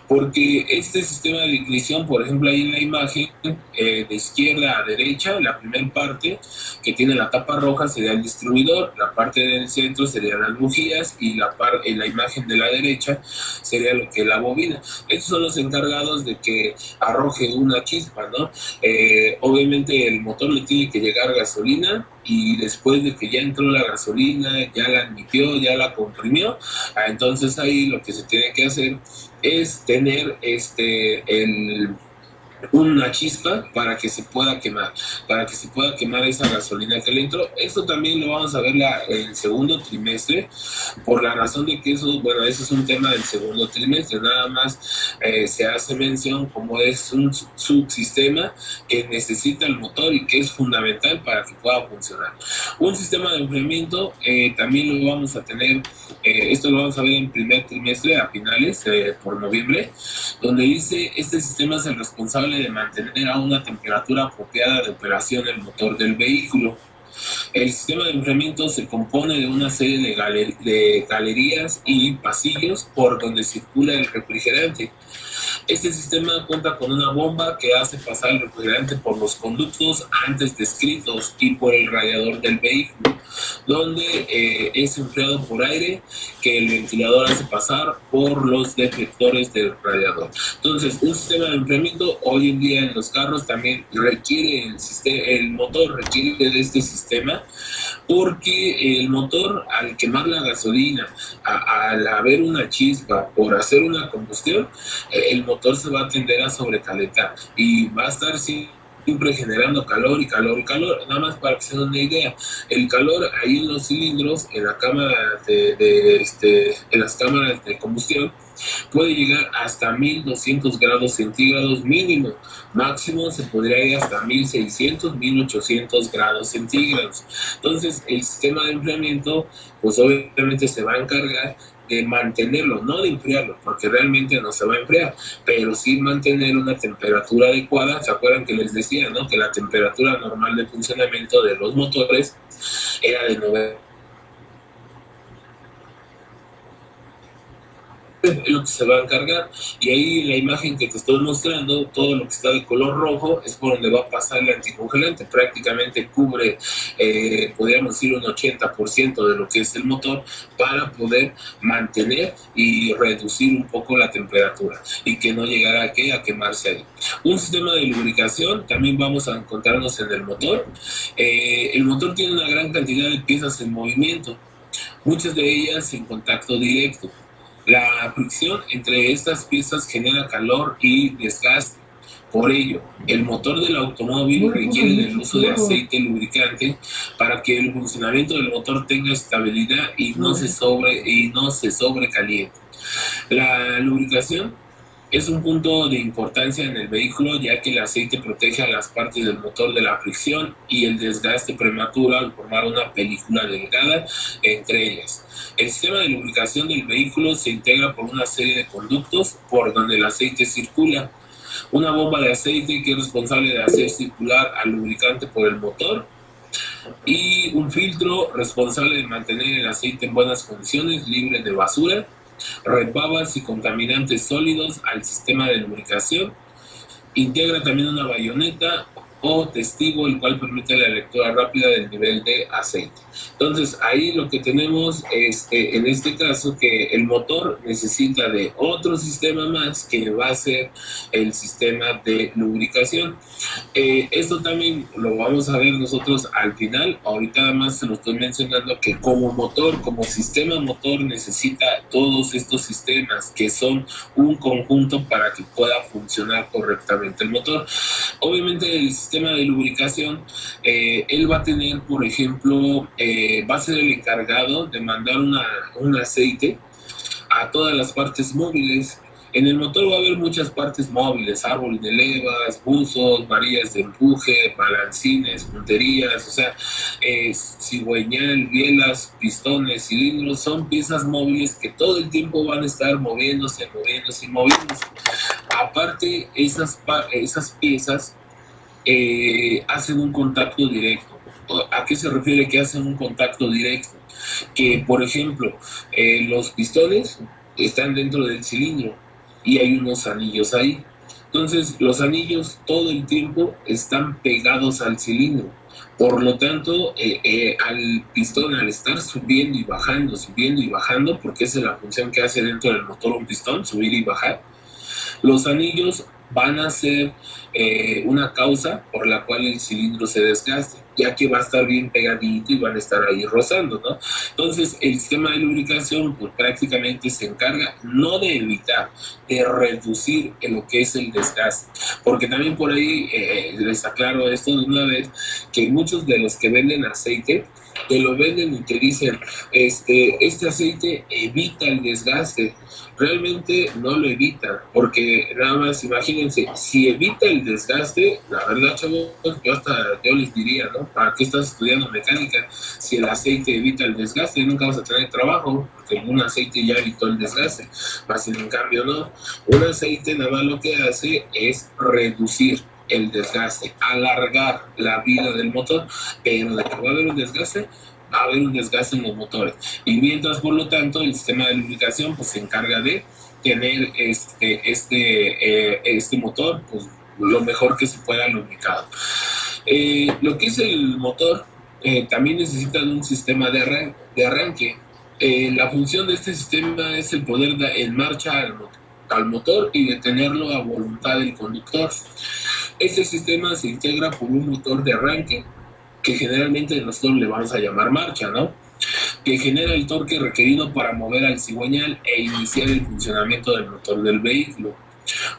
porque este sistema de ignición, por ejemplo, ahí en la imagen, de izquierda a derecha, la primera parte que tiene la tapa roja sería el distribuidor, la parte del centro serían las bujías y la imagen de la derecha sería lo que es la bobina. Estos son los encargados de que arroje una chispa, ¿no? Obviamente el motor le tiene que llegar gasolina, y después de que ya entró la gasolina, ya la admitió, ya la comprimió, entonces ahí lo que se tiene que hacer es tener una chispa para que se pueda quemar, esa gasolina que le entró. Esto también lo vamos a ver el segundo trimestre, por la razón de que eso es un tema del segundo trimestre, nada más se hace mención como es un subsistema que necesita el motor y que es fundamental para que pueda funcionar. Un sistema de enfriamiento también lo vamos a tener, esto lo vamos a ver en primer trimestre, a finales, por noviembre, donde dice: este sistema es el responsable de mantener a una temperatura apropiada de operación el motor del vehículo. El sistema de enfriamiento se compone de una serie de galerías y pasillos por donde circula el refrigerante. Este sistema cuenta con una bomba que hace pasar el refrigerante por los conductos antes descritos y por el radiador del vehículo, donde es enfriado por aire que el ventilador hace pasar por los deflectores del radiador. Entonces, un sistema de enfriamiento hoy en día en los carros también requiere el motor requiere de este sistema, porque el motor, al quemar la gasolina, al haber una chispa por hacer una combustión, el motor se va a tender a sobrecalentar y va a estar siempre generando calor y calor y calor. Nada más para que se den una idea, el calor ahí en los cilindros, en la cámara en las cámaras de combustión, puede llegar hasta 1200 grados centígrados mínimo. Máximo se podría ir hasta 1600, 1800 grados centígrados. Entonces el sistema de enfriamiento pues obviamente se va a encargar de mantenerlo, no de enfriarlo, porque realmente no se va a enfriar, pero sí mantener una temperatura adecuada. ¿Se acuerdan que les decía, no? Que la temperatura normal de funcionamiento de los motores era de 9. Es lo que se va a encargar, y ahí la imagen que te estoy mostrando, todo lo que está de color rojo es por donde va a pasar el anticongelante. Prácticamente cubre, podríamos decir, un 80% de lo que es el motor, para poder mantener y reducir un poco la temperatura y que no llegara a quemarse ahí. Un sistema de lubricación también vamos a encontrarnos en el motor. El motor tiene una gran cantidad de piezas en movimiento, muchas de ellas en contacto directo. La fricción entre estas piezas genera calor y desgaste. Por ello, el motor del automóvil requiere del uso de aceite lubricante para que el funcionamiento del motor tenga estabilidad y no se sobrecaliente. La lubricación es un punto de importancia en el vehículo, ya que el aceite protege a las partes del motor de la fricción y el desgaste prematuro al formar una película delgada entre ellas. El sistema de lubricación del vehículo se integra por una serie de conductos por donde el aceite circula, una bomba de aceite que es responsable de hacer circular al lubricante por el motor, y un filtro responsable de mantener el aceite en buenas condiciones, libre de basura, repavas y contaminantes sólidos al sistema de lubricación. Integra también una bayoneta o testigo, el cual permite la lectura rápida del nivel de aceite. Entonces ahí lo que tenemos es, en este caso, que el motor necesita de otro sistema más, que va a ser el sistema de lubricación. Esto también lo vamos a ver nosotros al final. Ahorita además se lo estoy mencionando, que como motor, como sistema motor, necesita todos estos sistemas que son un conjunto para que pueda funcionar correctamente el motor. Obviamente el sistema de lubricación, él va a tener, por ejemplo, va a ser el encargado de mandar un aceite a todas las partes móviles. En el motor va a haber muchas partes móviles: árbol de levas, buzos, varillas de empuje, balancines, punterías, o sea, cigüeñal, bielas, pistones, cilindros. Son piezas móviles que todo el tiempo van a estar moviéndose. Aparte, esas piezas hacen un contacto directo. ¿A qué se refiere que hacen un contacto directo? Que, por ejemplo, los pistones están dentro del cilindro y hay unos anillos ahí. Entonces, los anillos todo el tiempo están pegados al cilindro. Por lo tanto, al pistón, al estar subiendo y bajando, porque esa es la función que hace dentro del motor un pistón, subir y bajar, los anillos van a ser una causa por la cual el cilindro se desgaste, ya que va a estar bien pegadito y van a estar ahí rozando, ¿no? Entonces, el sistema de lubricación pues prácticamente se encarga no de evitar, de reducir en lo que es el desgaste. Porque también por ahí les aclaro esto de una vez, que muchos de los que venden aceite te lo venden y te dicen, este aceite evita el desgaste. Realmente no lo evita, porque nada más imagínense, si evita el desgaste, la verdad, chavos, yo les diría, ¿no? ¿Para qué estás estudiando mecánica? Si el aceite evita el desgaste, nunca vas a tener trabajo, porque un aceite ya evitó el desgaste. Más en cambio, no. Un aceite nada más lo que hace es reducir el desgaste, alargar la vida del motor, pero de que va a haber un desgaste, va a haber un desgaste en los motores. Y mientras, por lo tanto, el sistema de lubricación pues se encarga de tener este motor pues lo mejor que se pueda lubricado. Lo que es el motor también necesita de un sistema de arranque. La función de este sistema es el poder dar en marcha al motor y detenerlo a voluntad del conductor. Este sistema se integra por un motor de arranque, que generalmente nosotros le vamos a llamar marcha, ¿no? Que genera el torque requerido para mover al cigüeñal e iniciar el funcionamiento del motor del vehículo.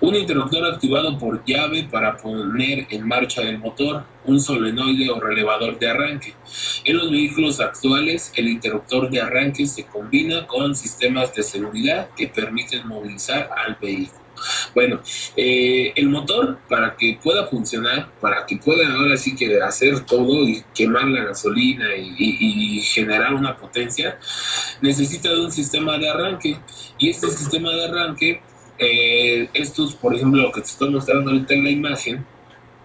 Un interruptor activado por llave para poner en marcha el motor, un solenoide o relevador de arranque. En los vehículos actuales, el interruptor de arranque se combina con sistemas de seguridad que permiten movilizar al vehículo. Bueno, el motor, para que pueda funcionar, para que pueda ahora sí que hacer todo y quemar la gasolina y generar una potencia, necesita de un sistema de arranque. Y este sistema de arranque, estos, por ejemplo, lo que te estoy mostrando ahorita en la imagen,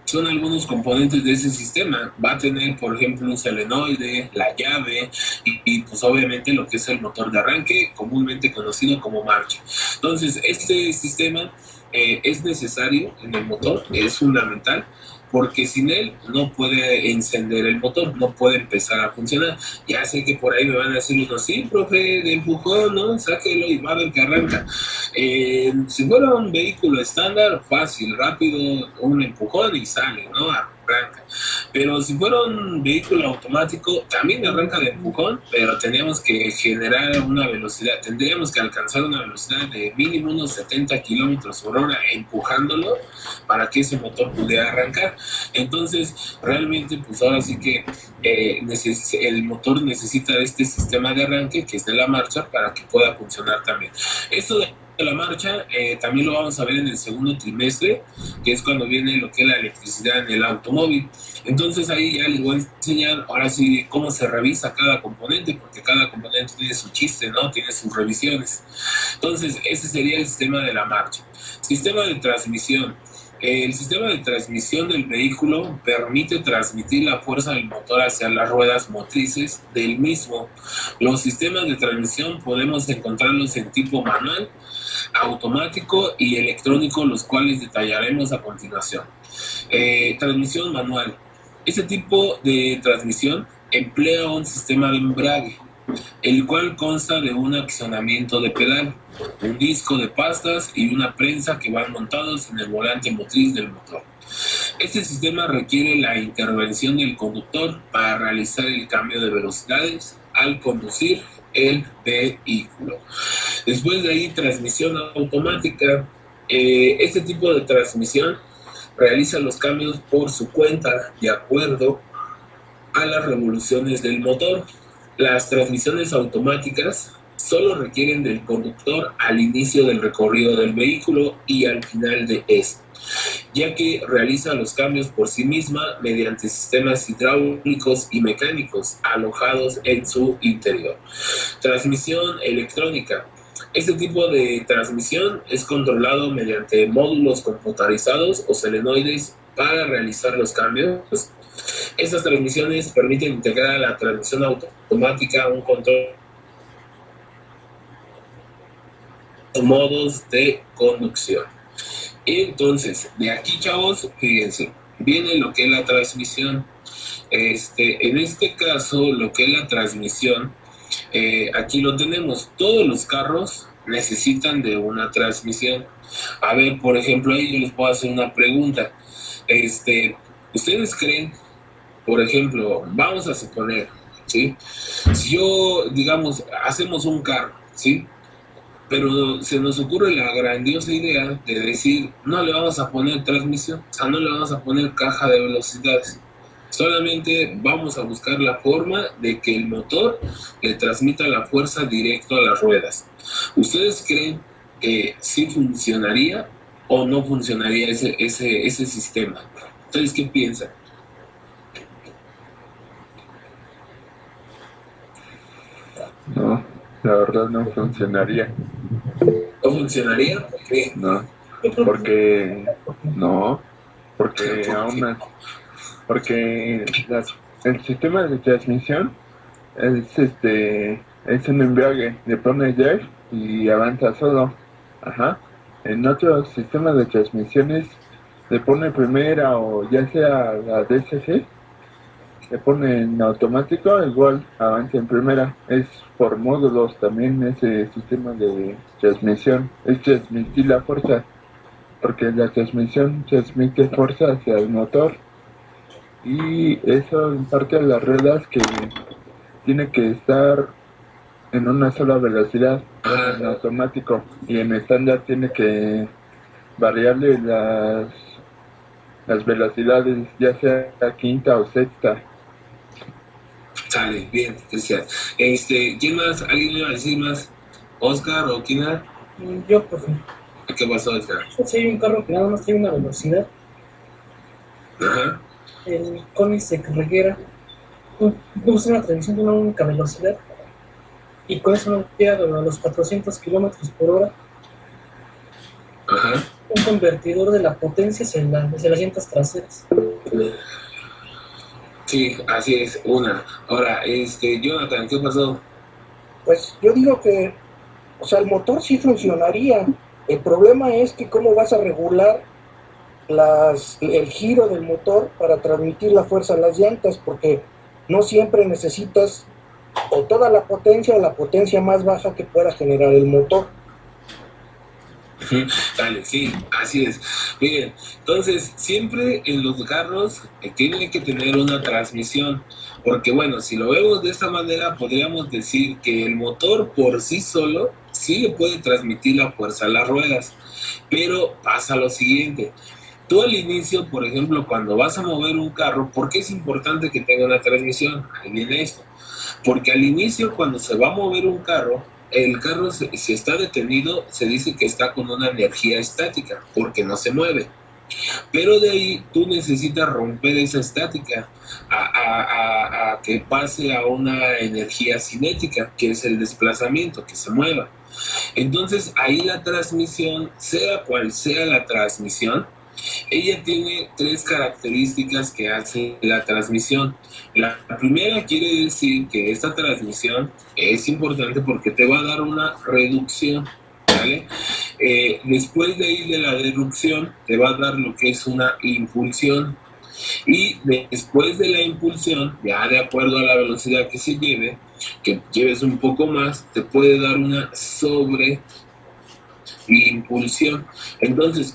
son algunos componentes de ese sistema. Va a tener, por ejemplo, un solenoide, la llave y pues obviamente lo que es el motor de arranque, comúnmente conocido como marcha. Entonces, este sistema es necesario en el motor, es fundamental, porque sin él no puede encender el motor, no puede empezar a funcionar. Ya sé que por ahí me van a decir unos, sí, profe, de empujón, ¿no? Sáquelo y va a ver que arranca. Si fuera un vehículo estándar, fácil, rápido, un empujón y sale, ¿no? Arranca. Pero si fuera un vehículo automático, también arranca de empujón, pero tenemos que generar una velocidad, tendríamos que alcanzar una velocidad de mínimo unos 70 kilómetros por hora empujándolo para que ese motor pudiera arrancar. Entonces, realmente, pues ahora sí que el motor necesita de este sistema de arranque, que es de la marcha, para que pueda funcionar también. Esto de la marcha también lo vamos a ver en el segundo trimestre, que es cuando viene lo que es la electricidad en el automóvil. Entonces ahí ya les voy a enseñar ahora sí cómo se revisa cada componente, porque cada componente tiene su chiste, ¿no? Tiene sus revisiones. Entonces ese sería el sistema de la marcha. Sistema de transmisión. El sistema de transmisión del vehículo permite transmitir la fuerza del motor hacia las ruedas motrices del mismo. Los sistemas de transmisión podemos encontrarlos en tipo manual, automático y electrónico, los cuales detallaremos a continuación. Transmisión manual. Este tipo de transmisión emplea un sistema de embrague, el cual consta de un accionamiento de pedal, un disco de pastas y una prensa que van montados en el volante motriz del motor. Este sistema requiere la intervención del conductor para realizar el cambio de velocidades al conducir el vehículo. Después de ahí, transmisión automática. Este tipo de transmisión realiza los cambios por su cuenta de acuerdo a las revoluciones del motor. Las transmisiones automáticas solo requieren del conductor al inicio del recorrido del vehículo y al final de este, ya que realiza los cambios por sí misma mediante sistemas hidráulicos y mecánicos alojados en su interior. Transmisión electrónica. Este tipo de transmisión es controlado mediante módulos computarizados o solenoides para realizar los cambios. Estas transmisiones permiten integrar a la transmisión automática un control de modos de conducción. Entonces, de aquí, chavos, fíjense, viene lo que es la transmisión. En este caso, lo que es la transmisión, aquí lo tenemos. Todos los carros necesitan de una transmisión. A ver, por ejemplo, ahí yo les puedo hacer una pregunta. ¿Ustedes creen, por ejemplo, vamos a suponer, ¿sí? Si yo, digamos, hacemos un carro, ¿sí? Pero se nos ocurre la grandiosa idea de decir, no le vamos a poner transmisión, o sea, no le vamos a poner caja de velocidades. Solamente vamos a buscar la forma de que el motor le transmita la fuerza directo a las ruedas. ¿Ustedes creen que sí funcionaría o no funcionaría ese sistema? ¿Ustedes qué piensan? No, la verdad no funcionaría. ¿No funcionaría? ¿Por qué? No, porque aún así, porque el sistema de transmisión es un embrague, le pones drive y avanza solo. Ajá. En otros sistemas de transmisiones le pone primera o ya sea la DSG, le pone en automático, igual avanza en primera. Es por módulos también ese sistema de transmisión, es transmitir la fuerza, porque la transmisión transmite fuerza hacia el motor y eso imparte a las ruedas que tiene que estar en una sola velocidad, en automático, y en estándar tiene que variarle las velocidades, ya sea la quinta o sexta. Sale, bien, Cristian. ¿Quién más? ¿Alguien le iba a decir más? ¿Oscar o quién era? Yo, profe. ¿Qué pasó, Oscar? Si hay un carro que nada más tiene una velocidad, Ajá. el Koenigsegg Regera usa una transmisión de una única velocidad y con eso no llega a los 400 kilómetros por hora. Ajá. Un convertidor de la potencia hacia las llantas traseras. Sí, así es, una. Ahora, Jonathan, ¿qué pasó? Pues yo digo que, o sea, el motor sí funcionaría. El problema es que cómo vas a regular el giro del motor para transmitir la fuerza a las llantas, porque no siempre necesitas o toda la potencia o la potencia más baja que pueda generar el motor. Dale, sí, así es. Miren, entonces siempre en los carros tienen que tener una transmisión, porque bueno, si lo vemos de esta manera, podríamos decir que el motor por sí solo sí le puede transmitir la fuerza a las ruedas, pero pasa lo siguiente. Tú al inicio, por ejemplo, cuando vas a mover un carro, ¿por qué es importante que tenga una transmisión? Ahí viene esto. Porque al inicio, cuando se va a mover un carro, el carro, si está detenido, se dice que está con una energía estática, porque no se mueve. Pero de ahí tú necesitas romper esa estática a que pase a una energía cinética, que es el desplazamiento, que se mueva. Entonces ahí la transmisión, sea cual sea la transmisión, ella tiene tres características que hace la transmisión. La primera quiere decir que esta transmisión es importante porque te va a dar una reducción, ¿vale? Después de ahí de la derrupción te va a dar lo que es una impulsión. Y después de la impulsión, ya de acuerdo a la velocidad que se lleve, que lleves un poco más, te puede dar una sobreimpulsión. Entonces,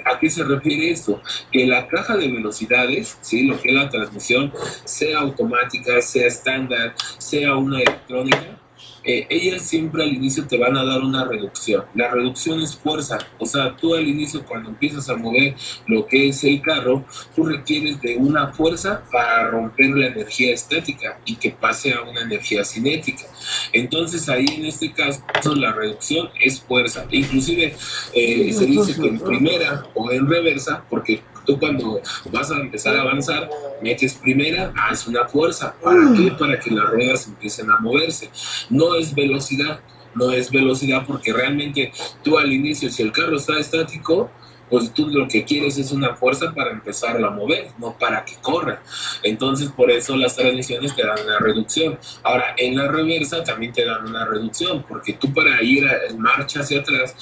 ¿a qué se refiere esto? Que la caja de velocidades, ¿sí? Lo que es la transmisión, sea automática, sea estándar, sea una electrónica, ellas siempre al inicio te van a dar una reducción. La reducción es fuerza. O sea, tú al inicio cuando empiezas a mover lo que es el carro, tú requieres de una fuerza para romper la energía estática y que pase a una energía cinética. Entonces ahí en este caso la reducción es fuerza. Inclusive se dice que en primera o en reversa, porque tú cuando vas a empezar a avanzar, metes primera, haz una fuerza. ¿Para qué? Para que las ruedas empiecen a moverse. No es velocidad porque realmente tú al inicio, si el carro está estático, pues tú lo que quieres es una fuerza para empezarlo a mover, no para que corra. Entonces por eso las transmisiones te dan una reducción. Ahora en la reversa también te dan una reducción, porque tú para ir en marcha hacia atrás,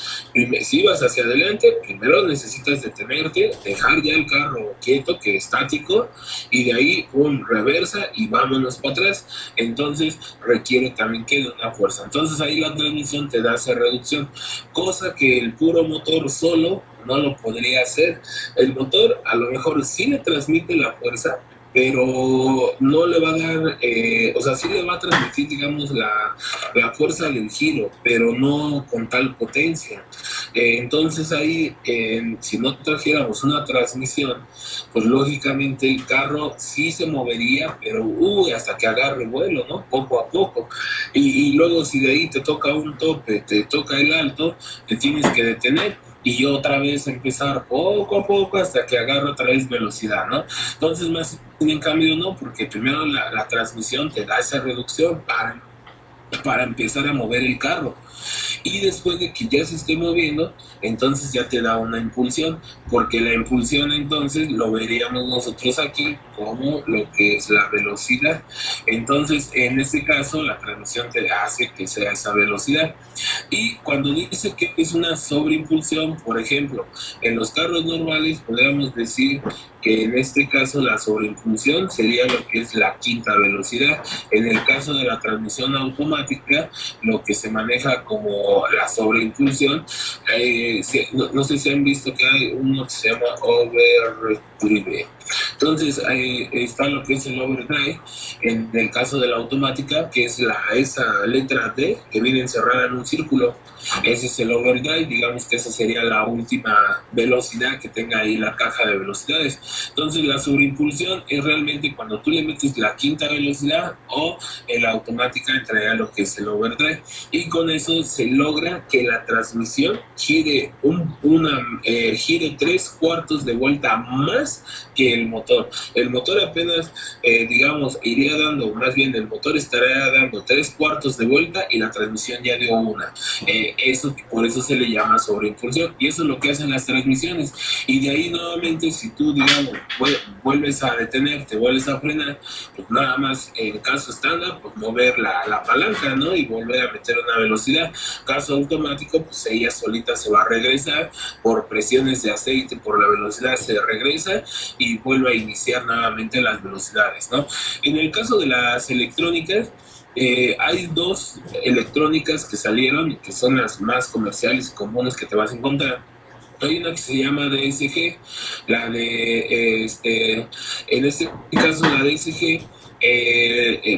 si vas hacia adelante, primero necesitas detenerte, dejar ya el carro quieto, que es estático, y de ahí reversa y vámonos para atrás. Entonces requiere también que de una fuerza. Entonces ahí la transmisión te da esa reducción, cosa que el puro motor solo no lo podría hacer. El motor a lo mejor sí le transmite la fuerza, pero no le va a dar, o sea, sí le va a transmitir, digamos, la fuerza del giro, pero no con tal potencia. Entonces ahí, si no trajéramos una transmisión, pues lógicamente el carro sí se movería, pero hasta que agarre vuelo, ¿no? Poco a poco. Y luego si de ahí te toca un tope, te toca el alto, te tienes que detener y otra vez empezar poco a poco hasta que agarre otra vez velocidad, ¿no? Entonces más en cambio no, porque primero la transmisión te da esa reducción para empezar a mover el carro. Y después de que ya se esté moviendo, entonces ya te da una impulsión, porque la impulsión entonces lo veríamos nosotros aquí como lo que es la velocidad. Entonces en este caso la transmisión te hace que sea esa velocidad. Y cuando dice que es una sobreimpulsión, por ejemplo, en los carros normales podríamos decir que en este caso la sobreimpulsión sería lo que es la quinta velocidad. En el caso de la transmisión automática, lo que se maneja como la sobreimpulsión, no sé si han visto que hay uno que se llama overdrive. Entonces ahí está lo que es el overdrive. En el caso de la automática, que es esa letra D que viene encerrada en un círculo, ese es el overdrive. Digamos que esa sería la última velocidad que tenga ahí la caja de velocidades. Entonces la sobreimpulsión es realmente cuando tú le metes la quinta velocidad, o en la automática entraría lo que es el overdrive, y con eso se logra que la transmisión gire gire 3/4 de vuelta más que el motor. El motor apenas digamos iría dando, más bien el motor estaría dando 3/4 de vuelta y la transmisión ya dio una. Por eso se le llama sobreimpulsión, y eso es lo que hacen las transmisiones. Y de ahí nuevamente, si tú digamos vuelves a detenerte, vuelves a frenar, pues nada más en caso estándar, pues mover la palanca, ¿no? Y volver a meter una velocidad. Caso automático, pues ella solita se va a regresar por presiones de aceite, por la velocidad se regresa y vuelve a iniciar nuevamente las velocidades, ¿no? En el caso de las electrónicas, hay dos electrónicas que salieron y que son las más comerciales y comunes que te vas a encontrar. Hay una que se llama DSG, la de, en este caso la DSG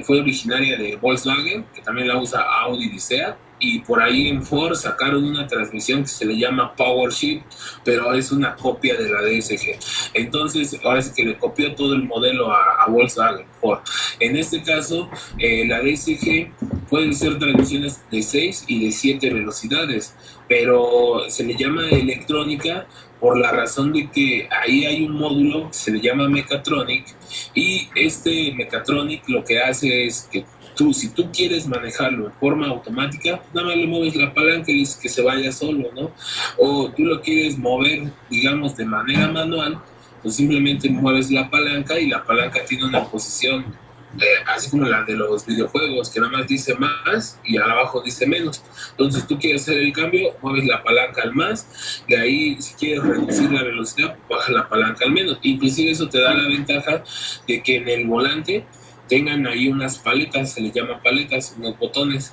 fue originaria de Volkswagen, que también la usa Audi y Seat, y por ahí en Ford sacaron una transmisión que se le llama PowerShift, pero es una copia de la DSG. Entonces, ahora sí que le copió todo el modelo a Volkswagen, Ford. En este caso, la DSG pueden ser transmisiones de 6 y de 7 velocidades, pero se le llama electrónica por la razón de que ahí hay un módulo que se le llama Mechatronic, y este Mechatronic lo que hace es que si tú quieres manejarlo en forma automática, nada más le mueves la palanca y dices que se vaya solo, ¿no? O tú lo quieres mover, digamos, de manera manual, pues simplemente mueves la palanca y la palanca tiene una posición así como la de los videojuegos, que nada más dice más y abajo dice menos. Entonces tú quieres hacer el cambio, mueves la palanca al más, de ahí si quieres reducir la velocidad, baja la palanca al menos. Inclusive eso te da la ventaja de que en el volante tengan ahí unas paletas, se les llama paletas, unos botones.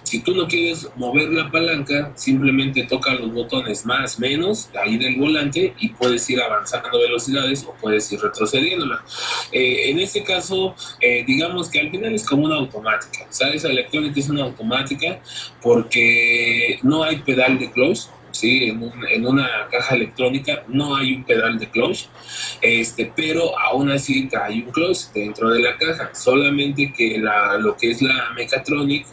Si tú no quieres mover la palanca, simplemente toca los botones más, menos, ahí del volante, y puedes ir avanzando velocidades o puedes ir retrocediéndola. En este caso, digamos que al final es como una automática. ¿Sabes? Esa electrónica es una automática porque no hay pedal de clutch. Sí, en una caja electrónica no hay un pedal de clutch, pero aún así hay un clutch dentro de la caja, solamente que lo que es la Mechatronic,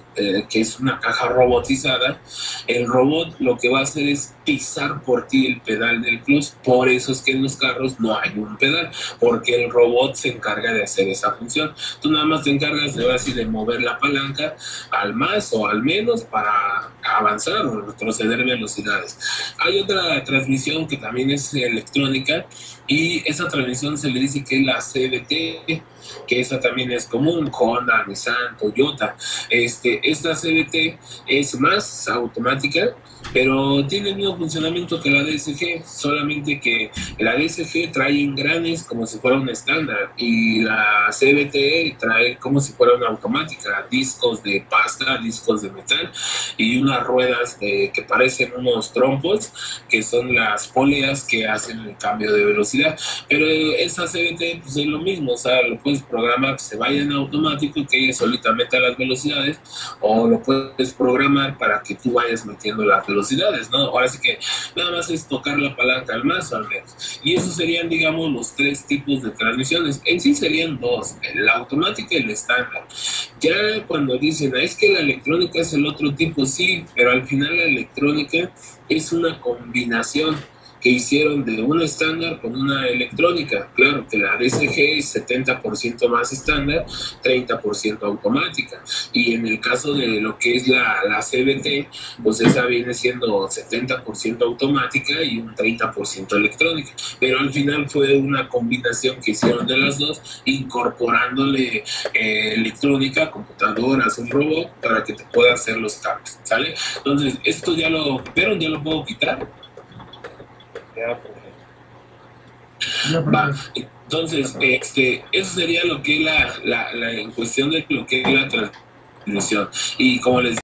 que es una caja robotizada, el robot lo que va a hacer es pisar por ti el pedal del clutch. Por eso es que en los carros no hay un pedal, porque el robot se encarga de hacer esa función. Tú nada más te encargas de mover la palanca al más o al menos para avanzar o retroceder velocidades. Hay otra transmisión que también es electrónica, y esa transmisión se le dice que es la CVT, que esa también es común, Honda, Nissan, Toyota. Esta CVT es más automática, pero tiene el mismo funcionamiento que la DSG, solamente que la DSG trae engranes como si fuera un estándar y la CVT trae como si fuera una automática, discos de pasta, discos de metal y unas ruedas que parecen unos trompos, que son las poleas que hacen el cambio de velocidad. Pero esa CVT pues es lo mismo, o sea, lo puedes programar que se vaya en automático y que ella solita meta las velocidades, o lo puedes programar para que tú vayas metiendo las velocidades, ¿no? Ahora sí que nada más es tocar la palanca al más o al menos. Y esos serían, digamos, los tres tipos de transmisiones. En sí serían dos, la automática y la estándar. Ya cuando dicen, es que la electrónica es el otro tipo, sí, pero al final la electrónica es una combinación que hicieron de una estándar con una electrónica. Claro que la DSG es 70% más estándar, 30% automática. Y en el caso de lo que es la CVT, pues esa viene siendo 70% automática y un 30% electrónica. Pero al final fue una combinación que hicieron de las dos, incorporándole electrónica, computadoras, un robot, para que te pueda hacer los cambios, ¿sale? Entonces, esto ya lo puedo quitar. Ya, profe. Va. Entonces, eso sería lo que es la en cuestión de lo que es la transmisión. Y como les